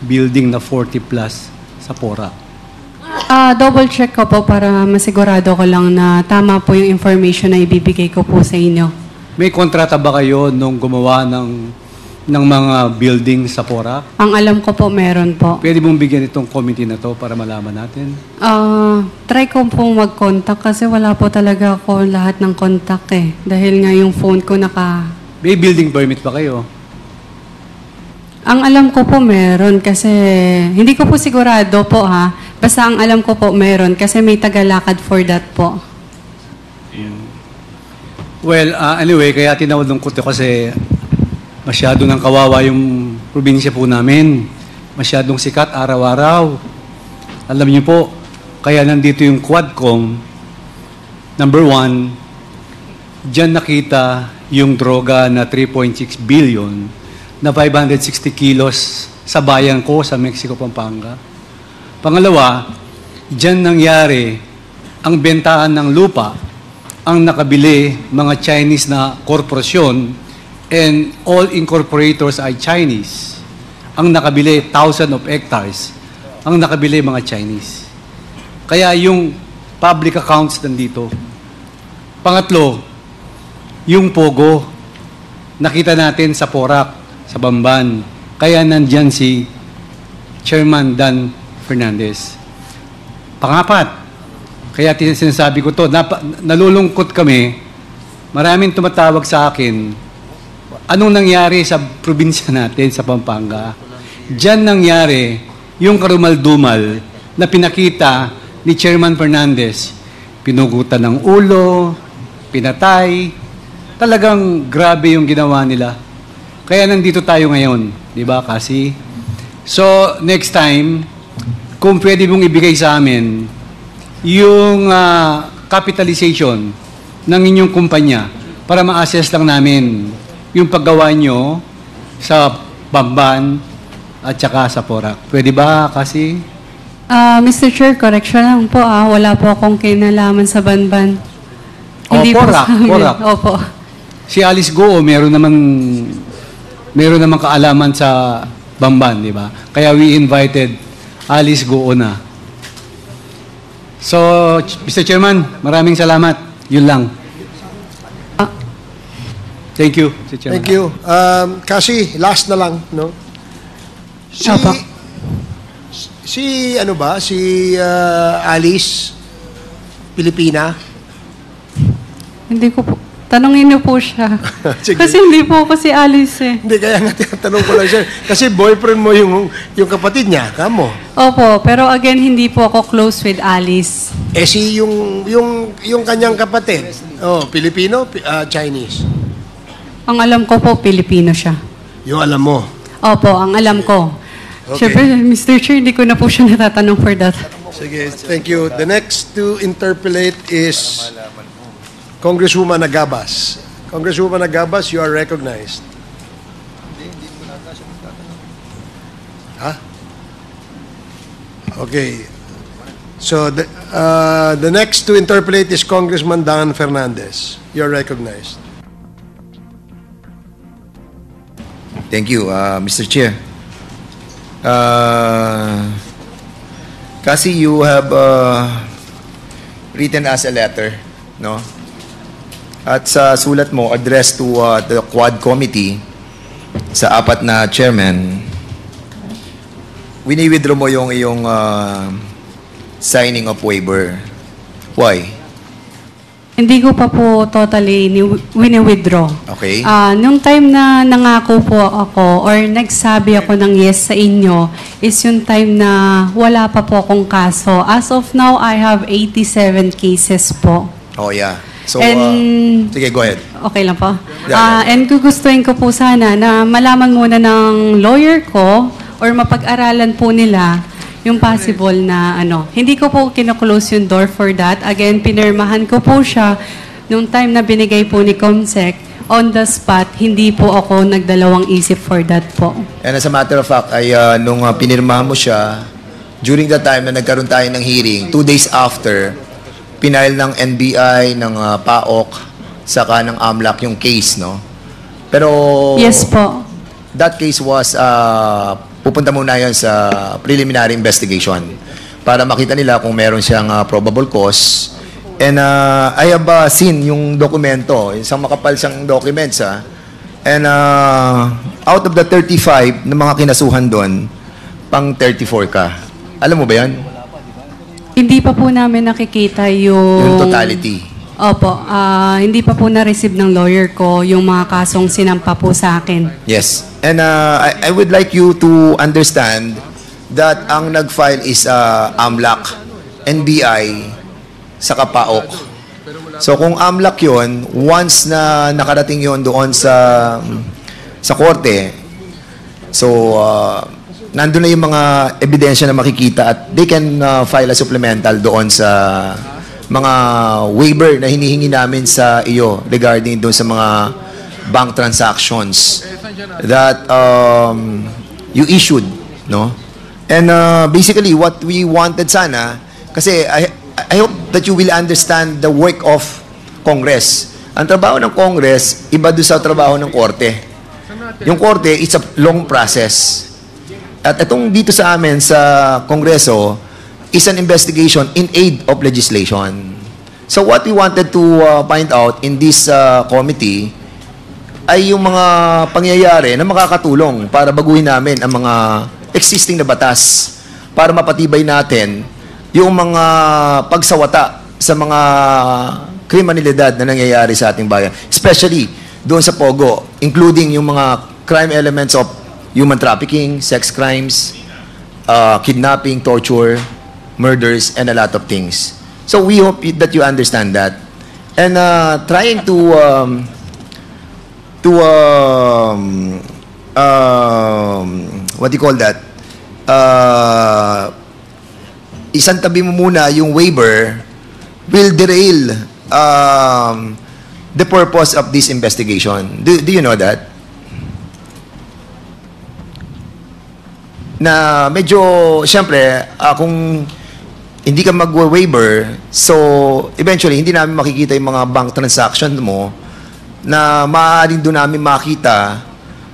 building na 40 plus sa Porac? Double check ko po para masigurado ko lang na tama po yung information na ibibigay ko po sa inyo. May kontrata ba kayo nung gumawa ng mga building sa Porac? Ang alam ko po, meron po. Pwede mong bigyan itong committee na to para malaman natin? Try ko po mag-contact kasi wala po talaga ako lahat ng contact eh. Dahil nga yung phone ko May building permit ba kayo? Ang alam ko po meron kasi, hindi ko po sigurado po ha. Basta ang alam ko po meron kasi may tagalakad for that po. Well, anyway, kaya tinawalungkot ko kasi masyado nang kawawa yung probinsya po namin. Masyadong sikat araw-araw. Alam niyo po, kaya nandito yung Quadcom. Number 1, dyan nakita yung droga na 3.6 billion na 560 kilos sa bayan ko sa Mexico, Pampanga. Pangalawa, dyan nangyari ang bentahan ng lupa, ang nakabili mga Chinese na korporasyon and all incorporators ay Chinese. Ang nakabili, 1,000 of hectares. Ang nakabili, mga Chinese. Kaya yung public accounts nandito. Pangatlo, yung Pogo, nakita natin sa Porac, sa Bamban. Kaya nandyan si Chairman Dan Fernandez. Pangapat, kaya sinasabi ko to, nalulungkot kami, maraming tumatawag sa akin, anong nangyari sa probinsya natin sa Pampanga? Diyan nangyari yung karumal-dumal na pinakita ni Chairman Fernandez. Pinugutan ng ulo, pinatay, talagang grabe yung ginawa nila. Kaya nandito tayo ngayon, di ba kasi? So, next time, kung pwede mong ibigay sa amin yung capitalization ng inyong kumpanya para ma-assess lang namin yung paggawa nyo sa Bamban at saka sa Porac. Pwede ba kasi? Mr. Chair, correction lang po wala po akong kinalaman sa Bamban. Hindi po Porac, sa amin. Porac. Opo. Si Alice Goo, meron naman kaalaman sa Bamban, di ba? Kaya we invited Alice Goo na. So, Mr. Chairman, maraming salamat. Yun lang. Thank you, Mr. Chairman. Thank you. Kasi, last na lang, no? Opo. Si Alice, Pilipina? Hindi ko po. Tanungin niyo po siya. Sige. Kasi hindi po ako si Alice eh. Hindi, kaya nga tinatanong ko lang siya. Kasi boyfriend mo yung kapatid niya, kamo. Opo, pero again, hindi po ako close with Alice. Yung kanyang kapatid, Pilipino, Chinese? Ang alam ko po, Pilipino siya. Yung alam mo. Opo, ang alam ko. Okay. Siyempre, Mr. Chair, hindi ko na po siya natatanong for that. Sige, thank you. The next to interpolate is Congresswoman Agabas. Congresswoman Agabas, you are recognized. Ha? Okay. So, the next to interpolate is Congressman Dan Fernandez. You are recognized. Thank you, Mr. Chair. Kasi you have written us a letter, no? At sa sulat mo, addressed to the Quad Committee sa 4 na chairman, wini-withdraw mo yung iyong signing of waiver. Why? Hindi ko pa po totally wini-withdraw. Okay. Nung time na nangako po ako or nagsabi ako ng yes sa inyo is yung time na wala pa po akong kaso. As of now, I have 87 cases po. Oh, yeah. So, And- sige, go ahead. Okay lang po. Yeah. And gugustuhin ko po sana na malaman muna ng lawyer ko or mapag-aralan po nila yung possible na Hindi ko po kino-close yung door for that. Again, pinirmahan ko po siya nung time na binigay po ni Comsec. On the spot, hindi po ako nagdalawang isip for that po. And as a matter of fact, ay nung pinirmahan mo siya, during the time na nagkaroon tayo ng hearing, 2 days after, pinail ng NBI, ng PAOK, saka ng AMLAC yung case, no? Pero... Yes po. that case was, pupunta muna yan sa preliminary investigation para makita nila kung meron siyang probable cause. And I have seen yung dokumento, isang makapal siyang documents. And out of the 35 na mga kinasuhan doon, pang 34 ka. Alam mo ba yan? Hindi pa po namin nakikita Yung totality. Opo, hindi pa po na-receive ng lawyer ko yung mga kasong sinampa po sa akin. Yes. And I would like you to understand that ang nag-file is AMLAC, NBI, sa PAOK. So kung AMLAC yun, once na nakarating yun doon sa korte, so nandun na yung mga ebidensya na makikita at they can file a supplemental doon sa mga waiver na hinihingi namin sa iyo regarding doon sa mga bank transactions that you issued, no? And basically what we wanted sana, kasi I hope that you will understand the work of Congress. Ang trabaho ng Congress, iba doon sa trabaho ng Korte. Yung Korte, it's a long process. At itong dito sa amin sa Kongreso is an investigation in aid of legislation. So what we wanted to find out in this committee ay yung mga pangyayari na makakatulong para baguhin namin ang mga existing na batas para mapatibay natin yung mga pagsawata sa mga kriminalidad na nangyayari sa ating bayan. Especially doon sa Pogo, including yung mga crime elements of human trafficking, sex crimes, kidnapping, torture, murders, and a lot of things. So we hope that you understand that. And trying to what do you call that? Isang tabi mo muna yung waiver will derail the purpose of this investigation. Do you know that? Na medyo, siyempre, kung hindi ka mag-waiver, so eventually, hindi namin makikita yung mga bank transaction mo na maaaring doon namin makita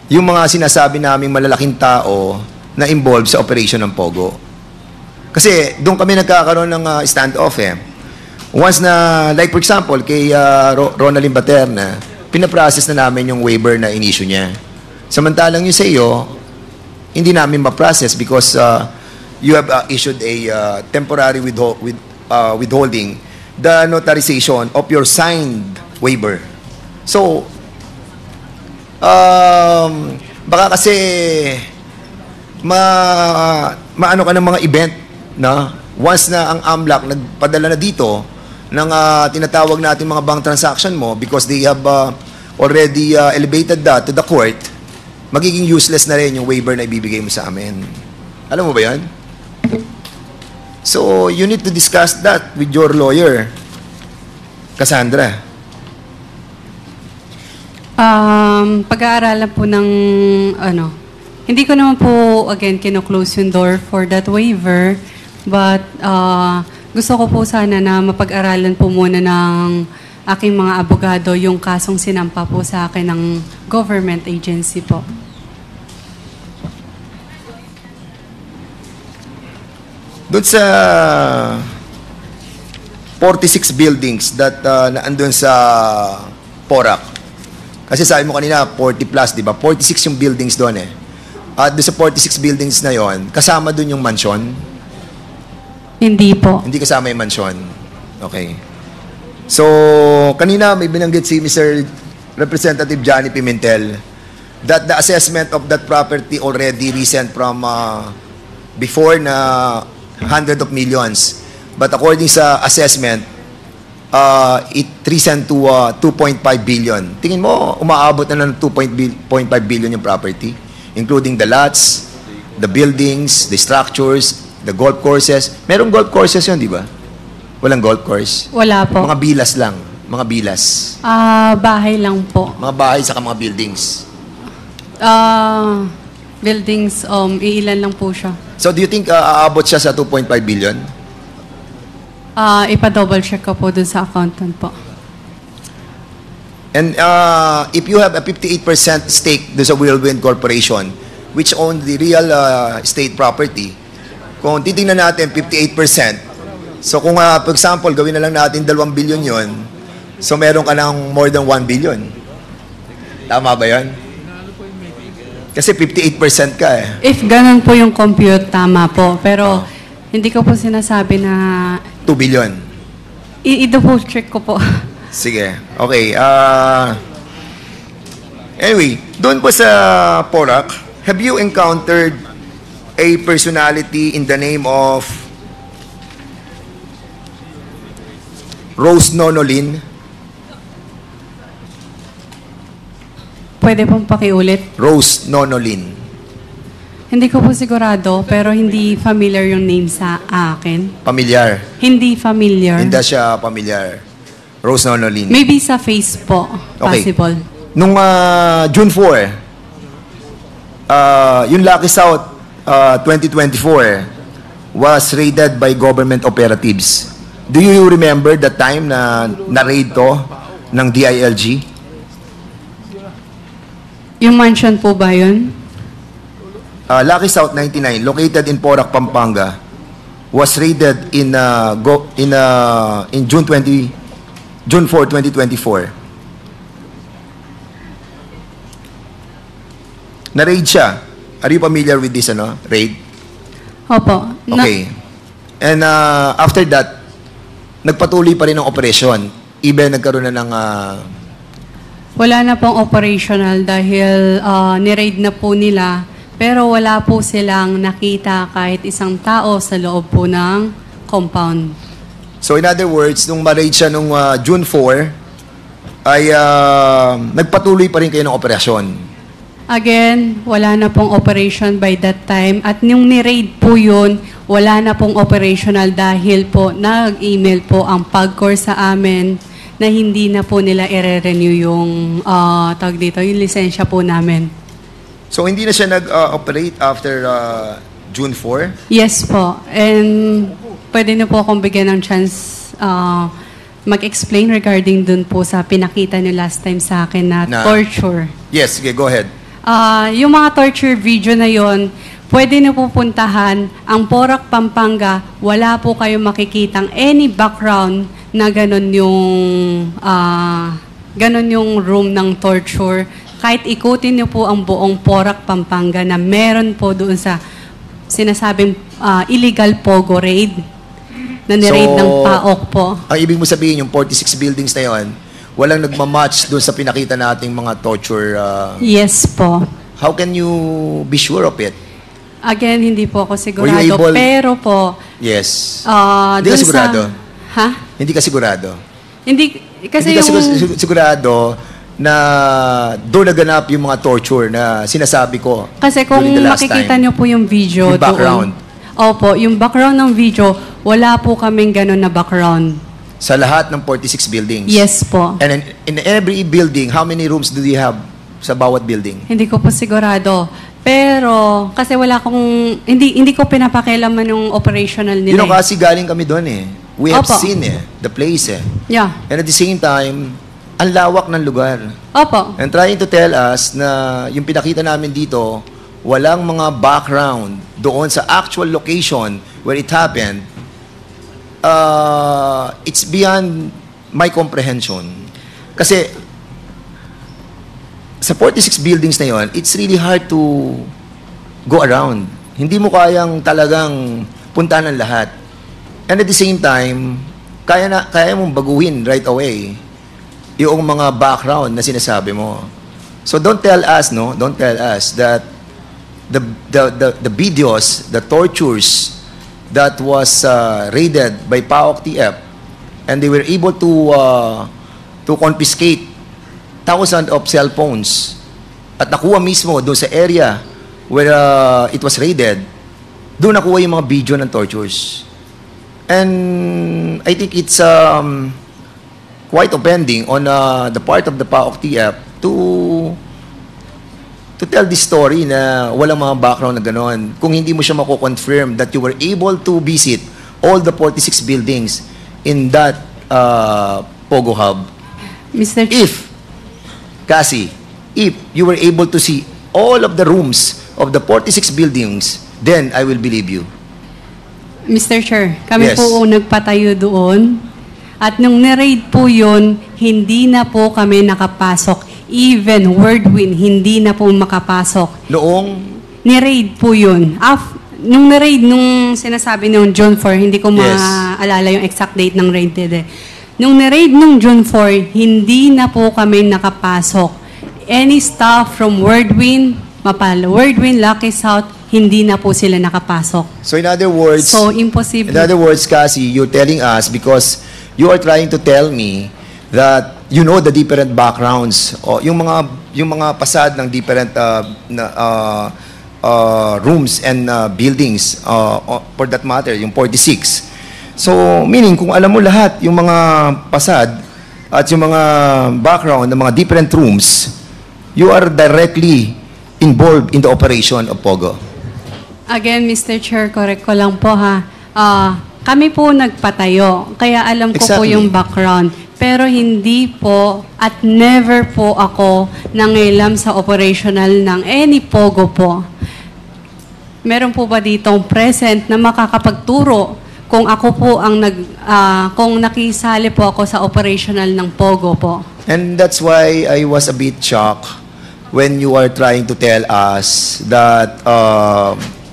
yung mga sinasabi naming malalaking tao na involved sa operation ng Pogo. Kasi doon kami nagkakaroon ng standoff eh. Once na, like for example, kay Ronaldin Baterna, pinaprocess na namin yung waiver na in-issue niya. Samantalang yung sa iyo, hindi namin ma-process because you have issued a temporary withholding the notarization of your signed waiver. So, baka kasi maano ka ng mga event na once na ang AMLAC nagpadala na dito ng tinatawag natin mga bank transaction mo because they have already elevated that to the court, magiging useless na rin yung waiver na ibibigay mo sa amin. Alam mo ba yan? So, you need to discuss that with your lawyer, Cassandra. Pag-aaralan po ng hindi ko naman po again kino-close yung door for that waiver, but gusto ko po sana na mapag-aralan po muna ng aking mga abogado yung kasong sinampa po sa akin ng government agency po. Doon sa 46 buildings that naandun sa Porac. Kasi sabi mo kanina, 40 plus, di ba? 46 yung buildings doon eh. At doon sa 46 buildings na yon, kasama doon yung mansion? Hindi po. Hindi kasama yung mansion. Okay. So, kanina may binanggit si Mr. Representative Johnny Pimentel that the assessment of that property already recent from before na hundreds of millions. But according sa assessment, it recent to 2.5 billion. Tingin mo, umaabot na ng 2.5 billion yung property, including the lots, the buildings, the structures, the golf courses. Merong golf courses yun, di ba? Walang golf course? Wala po. Mga bilas lang. Mga bilas. Bahay lang po. Mga bahay saka mga buildings. Buildings, iilan lang po siya. So, do you think aabot siya sa 2.5 billion? Ipa-double check ko po dun sa accountant po. And if you have a 58% stake do sa Whirlwind Corporation, which owns the real estate property, kung titingnan natin 58%, so kung for example, gawin na lang natin 2 billion yon, so meron ka ng more than 1 billion. Tama ba yan? Kasi 58% ka eh. If ganun po yung compute, tama po. Pero hindi ko po sinasabi na 2 billion. i-double check ko po. Sige. Okay. Anyway, doon po sa Porac, have you encountered a personality in the name of Rose Nonolin? Pwede pong pakiulit. Rose Nonolin. Hindi ko po sigurado, pero hindi familiar yung name sa akin. Familiar. Hindi familiar. Hindi siya familiar. Rose Nonolin. Maybe sa face po. Okay. Possible. Nung June 4, yung Lucky South 2024 was raided by government operatives. Do you remember the time na na-raid to ng DILG? Yung mansion po ba yun? Lucky South 99, located in Porac, Pampanga, was raided in June 4, 2024. Na-raid siya. Are you familiar with this raid? Opo. Okay. And after that, nagpatuloy pa rin ang operation. Even nagkaroon na ng Wala na pong operational dahil ni-raid na po nila, pero wala po silang nakita kahit isang tao sa loob po ng compound. So in other words, nung ma-raid siya nung June 4, ay nagpatuloy pa rin kayo ng operasyon. Again, wala na pong operation by that time. At nung ni-raid po yun, wala na pong operational dahil po nag-email po ang PAGCOR sa amin na hindi na po nila i-renew yung tawag dito, yung lisensya po namin. So hindi na siya nag-operate after June 4? Yes po. And pwede niyo po akong bigyan ng chance mag-explain regarding dun po sa pinakita niyo last time sa akin na torture. Yes, sige, go ahead. Yung mga torture video na yon, pwede niyo pupuntahan ang Porac, Pampanga, wala po kayong makikitang any background na ganun yung room ng torture. Kahit ikutin niyo po ang buong Porac, Pampanga na meron po doon sa sinasabing illegal Pogo raid na ni-raid ng PAOK po. Ang ibig mo sabihin, yung 46 buildings na yon, walang nagmamatch doon sa pinakita nating mga torture. Yes po. How can you be sure of it? Again, hindi po ako sigurado. Were you able- Pero po, Yes. Hindi dun ka sigurado? Ha? Hindi ka sigurado? Hindi, kasi Hindi ka yung... sigurado na doon naganap yung mga torture na sinasabi ko Kasi kung during the last makikita time. nyo po yung video Yung background. Opo, yung background ng video, wala po kaming ganun na background. Sa lahat ng 46 buildings? Yes po. And in every building, how many rooms do you have sa bawat building? Hindi ko po sigurado. Pero, kasi wala kong, hindi ko pinapakialaman yung operational You nila. know, kasi galing kami doon eh. We have Opo. seen the place eh. Yeah. And at the same time, ang lawak ng lugar. Opo. And trying to tell us na yung pinakita namin dito, walang mga background doon sa actual location where it happened, it's beyond my comprehension. Kasi sa 46 buildings na yon, it's really hard to go around. Hindi mo kayang talagang puntahan ng lahat. And at the same time, kaya mong baguhin right away yung mga background na sinasabi mo. So don't tell us that the videos, the tortures that was raided by PAOK TF, and they were able to confiscate thousands of cell phones at nakuha mismo doon sa area where it was raided, doon nakuha yung mga video ng tortures. And I think it's quite offending on the part of the PAOK TF to tell this story na walang mga background na gano'n. Kung hindi mo siya mako-confirm that you were able to visit all the 46 buildings in that Pogo Hub. Mr. If Cassie, if you were able to see all of the rooms of the 46 buildings, then I will believe you. Mr. Chair, kami Yes. po nagpatayo doon. At nung ni-raid po yun, hindi na po kami nakapasok. Even Wordwin, hindi na po makapasok. Noong, Ni-raid po yun. Nung ni-raid, nung sinasabi nung June 4, hindi ko Yes. maalala yung exact date ng raid today. Nung ni-raid nung June 4, hindi na po kami nakapasok. Any staff from Wordwin, Mapal, Wordwin, Lucky South, hindi na po sila nakapasok. so in other words, So, imposible. Cassie, you're telling us because you are trying to tell me that you know the different backgrounds o yung mga pasad ng different rooms and buildings for that matter, yung 46. So, meaning kung alam mo lahat yung mga pasad at yung mga background ng mga different rooms, you are directly involved in the operation of Pogo. Again, Mr. Chair, correct ko lang po ha. Kami po nagpatayo, kaya alam ko po Exactly. yung background. Pero hindi po at never po ako nangilam sa operational ng any Pogo po. Meron po ba ditong present na makakapagturo kung ako po ang kung nakisali po ako sa operational ng Pogo po? And that's why I was a bit shocked when you are trying to tell us that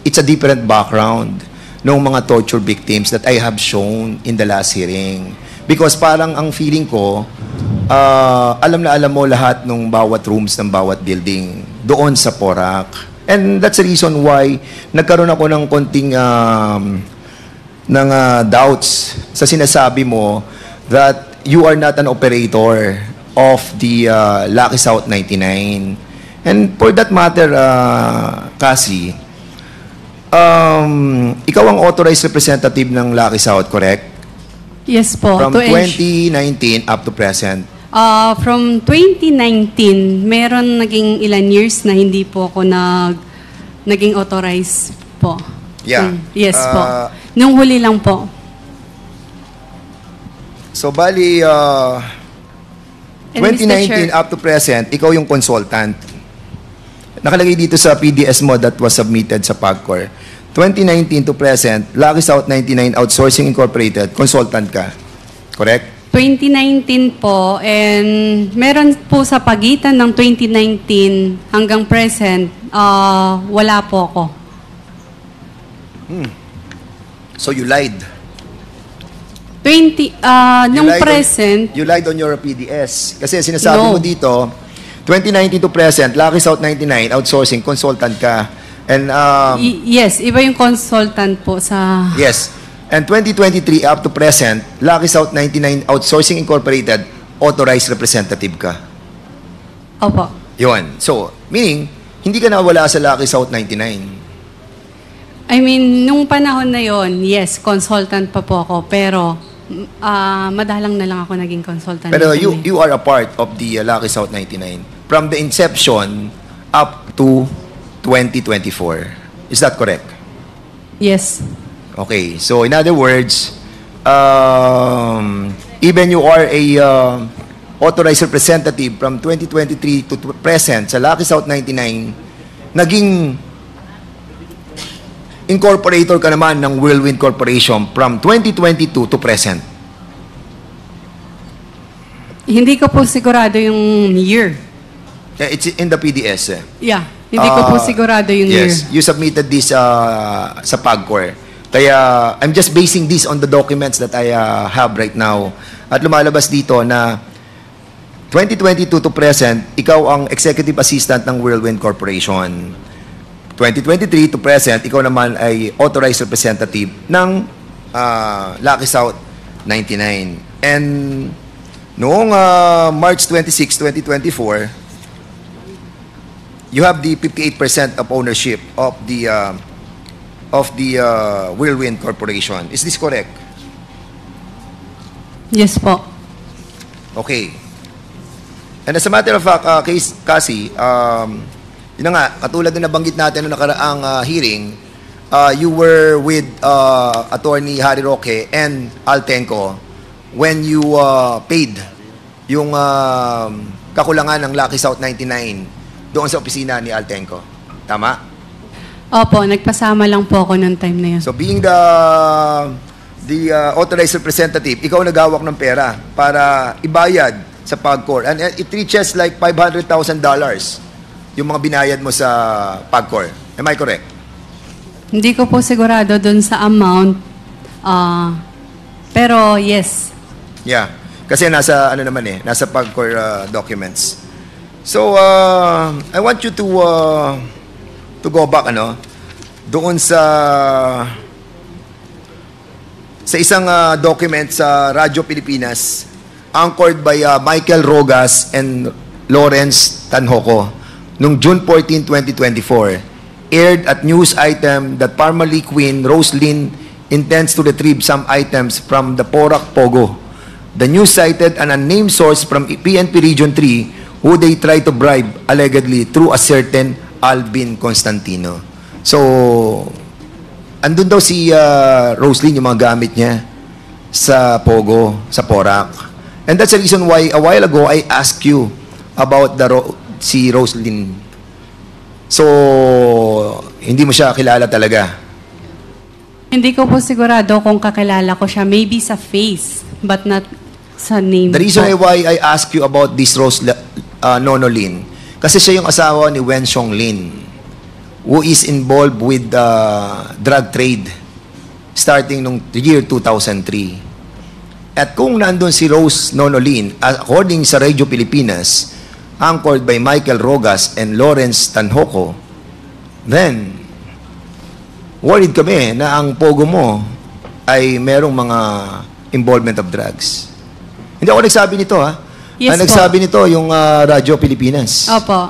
it's a different background ng mga torture victims that I have shown in the last hearing. Because parang ang feeling ko, alam na alam mo lahat ng bawat rooms ng bawat building doon sa Porac. And that's the reason why nagkaroon ako ng konting doubts sa sinasabi mo that you are not an operator of the Lucky South 99. And for that matter, Cassie, ikaw ang authorized representative ng Lucky South, correct? Yes po. From to 2019 up to present. From 2019, meron naging ilan years na hindi po ako naging authorized po. Yeah. Yes po. Nung huli lang po. So, bali, And Mr. 2019 Chair- up to present, ikaw yung consultant. Nakalagay dito sa PDS mo that was submitted sa PAGCOR. 2019 to present, Lucky South 99 Outsourcing Incorporated, consultant ka. Correct? 2019 po, and meron po sa pagitan ng 2019 hanggang present, wala po ako. So, you lied. Nung lied present, You lied on your PDS. Kasi sinasabi No. mo dito, 2019 to present, Lucky South 99 Outsourcing, consultant ka. And, yes, iba yung consultant po sa... yes. And 2023 up to present, Lucky South 99 Outsourcing Incorporated, authorized representative ka. Opo. Yun. So, meaning, hindi ka nawala sa Lucky South 99. I mean, nung panahon na yon, yes, consultant pa po ako, pero madalang na lang ako naging consultant. Pero nito you are a part of the Lucky South 99 from the inception up to 2024. Is that correct? Yes. Okay. So, in other words, even you are a authorized representative from 2023 to present sa Lucky South 99, naging incorporator ka naman ng Whirlwind Corporation from 2022 to present. Hindi ko po sigurado yung year. It's in the PDS. Yeah. Hindi ko po sigurado yung year. Yes, you submitted this sa PAGCOR. Kaya I'm just basing this on the documents that I have right now. At lumalabas dito na 2022 to present, ikaw ang executive assistant ng Whirlwind Corporation. 2023 to present, ikaw naman ay authorized representative ng Lucky South 99. And noong March 26, 2024, you have the 58% of ownership of the Whirlwind Corporation. Is this correct? Yes po. Okay. And as a matter of fact, Cassie, yun na nga, katulad na nabanggit natin noong nakaraang hearing, you were with Attorney Harry Roque and Altenco when you paid yung kakulangan ng Lucky South 99 doon sa opisina ni Altenco. Tama? Opo, nagpasama lang po ako ng time na yun. So being the authorized representative, ikaw nagawak ng pera para ibayad sa PAGCOR. And it reaches like $500,000 yung mga binayad mo sa PAGCOR. Am I correct? Hindi ko po sigurado dun sa amount. Pero yes. Yeah. Kasi nasa ano naman nasa PAGCOR documents. So I want you to go back doon sa isang document sa Radyo Pilipinas anchored by Michael Rogas and Lawrence Tanhoco noong June 14, 2024, aired at news item that Parmalee Queen Roslyn intends to retrieve some items from the Porac Pogo. The news cited an unnamed source from PNP Region 3 who they tried to bribe allegedly through a certain Alvin Constantino. So, andun daw si Roslyn, yung mga gamit niya sa Pogo, sa Porac. And that's the reason why a while ago I asked you about si Roslyn. So, hindi mo siya kilala talaga. Hindi ko po sigurado kung kakilala ko siya. Maybe sa face, but not sa name. The reason po. why I ask you about this Nono Lin, kasi siya yung asawa ni Wen Xiong Lin, who is involved with drug trade starting nung year 2003. At kung nandun si Rose Nono Lin, according sa Radio Pilipinas, anchored by Michael Rogas and Lawrence Tanhoco, then worried kami na ang pogo mo ay merong mga involvement of drugs. Hindi ako nagsabi nito, ha? Yes, ang nagsabi nito yung Radyo Pilipinas. Opo.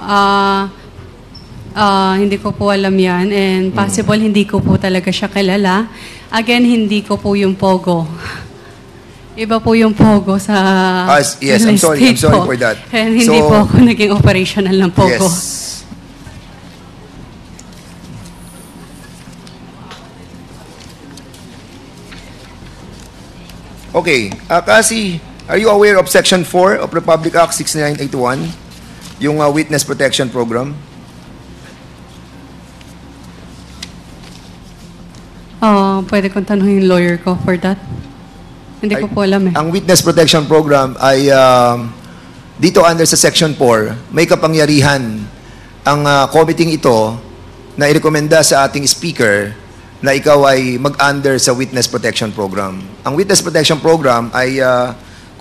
Hindi ko po alam yan. And possible hindi ko po talaga siya kilala. Again, hindi ko po yung Pogo. Iba po yung Pogo sa Yes, I'm sorry for that. And hindi po ako naging operational ng Pogo. Yes. Okay. Kasi, are you aware of Section 4 of Republic Act 6981? Yung Witness Protection Program? Pwede kong tanongin yung lawyer ko for that. Hindi ko po alam Ang Witness Protection Program ay dito under sa Section 4, may kapangyarihan ang committee ito na irekomenda sa ating speaker na ikaw ay mag-under sa Witness Protection Program. Ang Witness Protection Program ay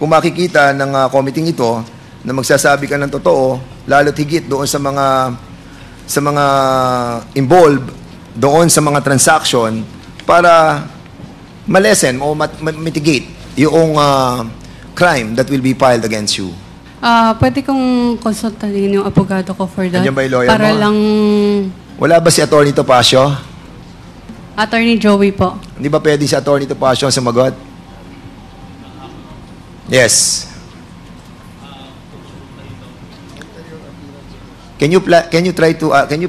kung makikita ng committee ito na magsasabi ka ng totoo, lalo't higit doon sa mga involved doon sa mga transaction para malesen o mitigate yung crime that will be filed against you. Pwede kong konsultahin yung abogado ko for that. Nandiyan ba yung lawyer para mo? lang... Wala ba si Attorney Topacio? Attorney Joey po. Hindi ba pwede si Attorney Topacio ang sumagot? Yes. Can you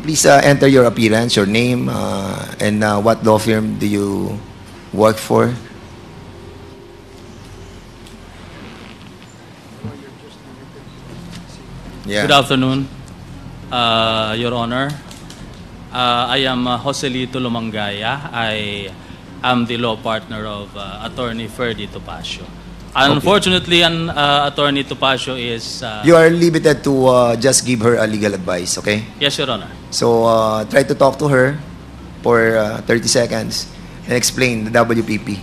please enter your appearance, your name, and what law firm do you work for? Yeah. Good afternoon, Your Honor. I am Joselito Lumangaya. I am the law partner of Attorney Ferdy Topacio. Unfortunately, Attorney Topacio is... You are limited to just give her a legal advice, okay? Yes, Your Honor. So, try to talk to her for 30 seconds and explain the WPP.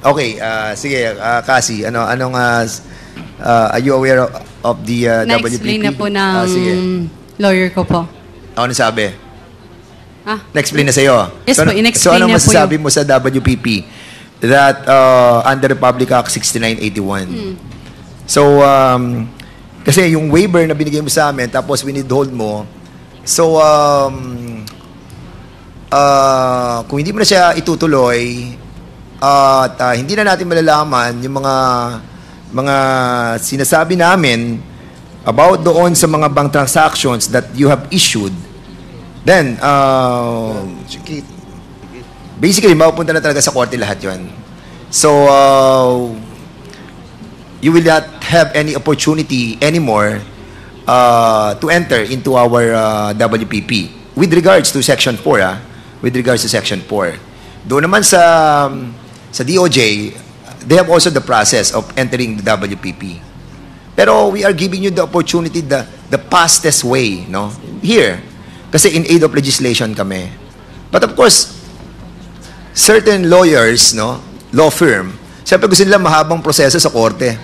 Okay, sige, Cassie, anong, are you aware of the WPP? Na-explain na po ng Sige. lawyer ko po. Ano sabi? Ah, Na-explain na sa'yo? Yes po, in-explain so, ano niya po masasabi mo sa WPP that under Republic Act 6981? So, kasi yung waiver na binigay mo sa amin, tapos withhold mo, so, kung hindi mo na siya itutuloy, at hindi na natin malalaman yung mga sinasabi namin about doon sa mga bank transactions that you have issued, then, basically, mapupunta na talaga sa korte lahat yun. So, you will not have any opportunity anymore to enter into our WPP. With regards to Section 4, with regards to Section 4. Doon naman sa DOJ, they have also the process of entering the WPP. Pero we are giving you the opportunity, the fastest way, no? Here. Kasi in aid of legislation kami. But of course, certain lawyers, no, law firm, siyempre gusto nila mahabang proseso sa korte.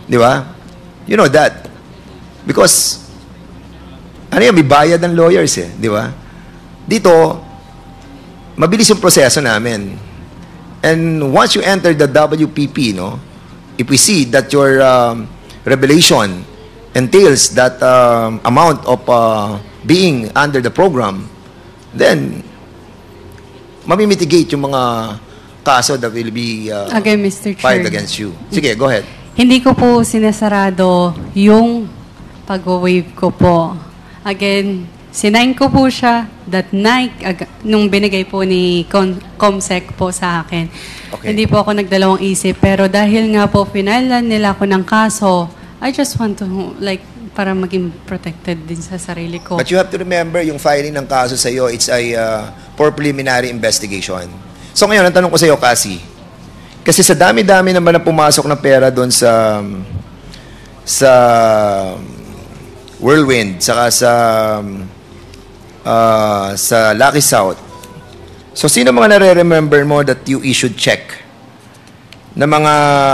Di ba? You know that. Because, may bayad ng lawyers eh. Di ba? Dito, mabilis yung proseso namin. And once you enter the WPP, no, if we see that your revelation entails that amount of being under the program, then mamimitigate yung mga kaso that will be again, Mr. filed Chair. against you. Sige, go ahead. Hindi ko po sinasarado yung pag-waive ko po. Again, sinign ko po siya that night nung binigay po ni Comsec po sa akin. Okay. Hindi po ako nagdalawang isip. Pero dahil nga po finalan nila ako ng kaso, I just want to, like, para maging protected din sa sarili ko. But you have to remember, yung filing ng kaso sa iyo, it's a for preliminary investigation. So ngayon, ang tanong ko sa iyo, Cassie, kasi sa dami-dami naman na pumasok na pera doon sa Whirlwind, saka sa Lucky South. So, sino mga nare-remember mo that you issued check na mga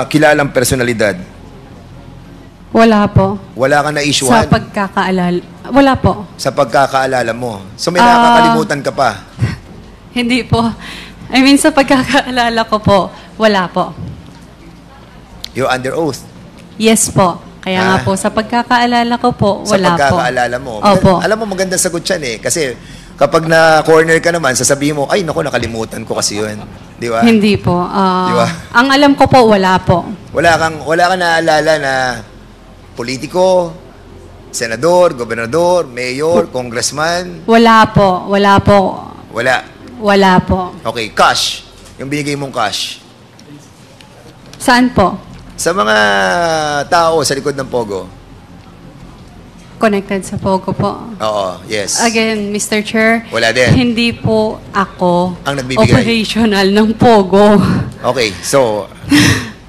kilalang personalidad? Wala po. Wala ka na-issuehan? Sa pagkakaalala. Wala po. Sa pagkakaalala mo. So, may nakakalimutan ka pa? Hindi po. I mean, sa pagkakaalala ko po, wala po. You're under oath? Yes po. Kaya nga po, sa pagkakaalala ko po, wala po. Sa pagkakaalala mo. Opo. Alam mo, magandang sagot yan eh. Kasi kapag na-corner ka naman, sasabihin mo, ay, naku, nakalimutan ko kasi yun. Di ba? Hindi po. Di ba? Ang alam ko po, wala po. Wala kang naalala na politiko, senador, gobernador, mayor, congressman? Wala po. Wala po. Wala. Wala po. Okay, cash. Yung binigay mong cash. Saan po? Sa mga tao sa likod ng Pogo. Connected sa Pogo po. Oo, yes. Again, Mr. Chair, Wala din. hindi po ako Ang nagbibigay. operational ng Pogo. Okay, so,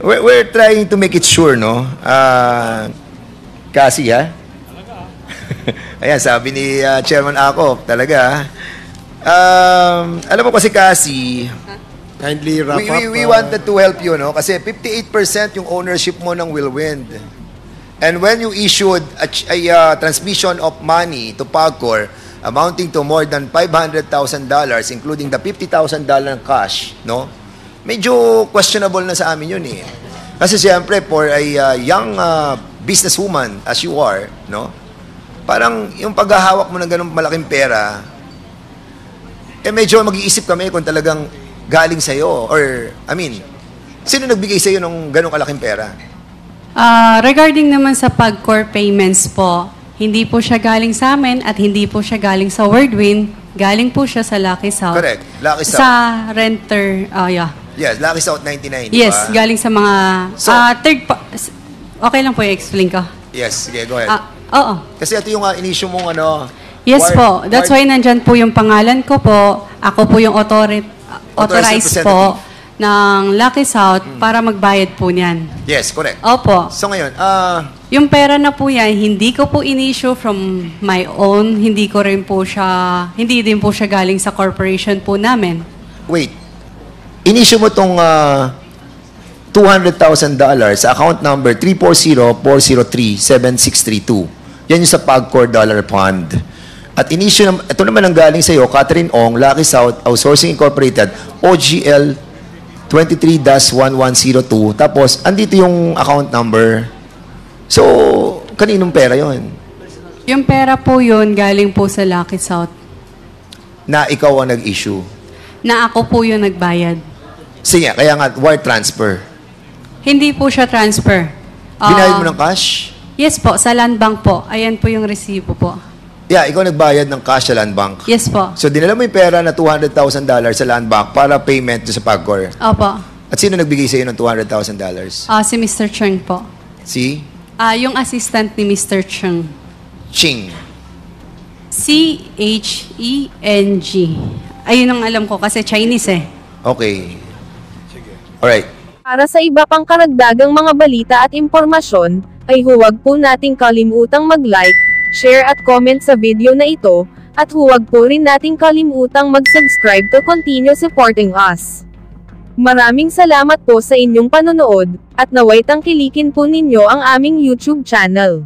we're trying to make it sure, no? Kasi, ha? Ayan, sabi ni Chairman Ako, talaga, alam mo kasi kasi, Kindly wrap up. we wanted to help you, no? Kasi 58% yung ownership mo ng Whirlwind. And when you issued a transmission of money to PAGCOR amounting to more than $500,000, including the $50,000 ng cash, no? Medyo questionable na sa amin yun eh. Kasi siyempre, for a young businesswoman as you are, no? Parang yung paghahawak mo ng ganung malaking pera, medyo mag-iisip kami kung talagang galing sa'yo. Or, sino nagbigay sa'yo ng ganung kalaking pera? Regarding naman sa PAGCOR payments po, hindi po siya galing sa amin at hindi po siya galing sa Whirlwind. Galing po siya sa Lucky South. Correct. Lucky South. Sa renter, yeah. Yes, Lucky South 99, Yes, diba? galing sa mga So- okay lang po i-explain ko. Yes, sige, go ahead. Oo. Kasi ito yung issue mong Yes po. That's why nandyan po yung pangalan ko po. Ako po yung authorized po ng Lucky South para magbayad po niyan. Yes, correct. Opo. So ngayon, Yung pera na po yan, hindi ko po in-issue from my own. Hindi din po siya galing sa corporation po namin. wait. In-issue mo tong $200,000 sa account number 340-403-7632. Yan yung sa PAGCOR Dollar Fund. At ito naman ang galing sa iyo, Catherine Ong, Lucky South Outsourcing Incorporated, OGL 23-1102. Tapos, andito yung account number. So, kaninong pera yon? Yung pera po yun, galing po sa Lucky South. Na ikaw ang nag-issue. Na ako po yung nagbayad. Sige, kaya nga, wire transfer. Hindi po siya transfer. Binayad mo ng cash? Yes po, sa Land Bank po. Ayan po yung resibo po. Yeah, ikaw nagbayad ng cash sa Land Bank. Yes po. So, dinala mo yung pera na $200,000 sa Land Bank para payment sa PAGCOR. Opo. At sino nagbigay sa iyo ng $200,000? Si Mr. Cheng po. Si? Yung assistant ni Mr. Cheng. Ching. C-H-E-N-G. Ayun ang alam ko kasi Chinese eh. Okay. Alright. Para sa iba pang karagdagang mga balita at impormasyon, ay huwag po nating kalimutang mag-like, share at comment sa video na ito, at huwag po rin nating kalimutang mag-subscribe to continue supporting us. Maraming salamat po sa inyong panonood, at naway tangkilikin po ninyo ang aming YouTube channel.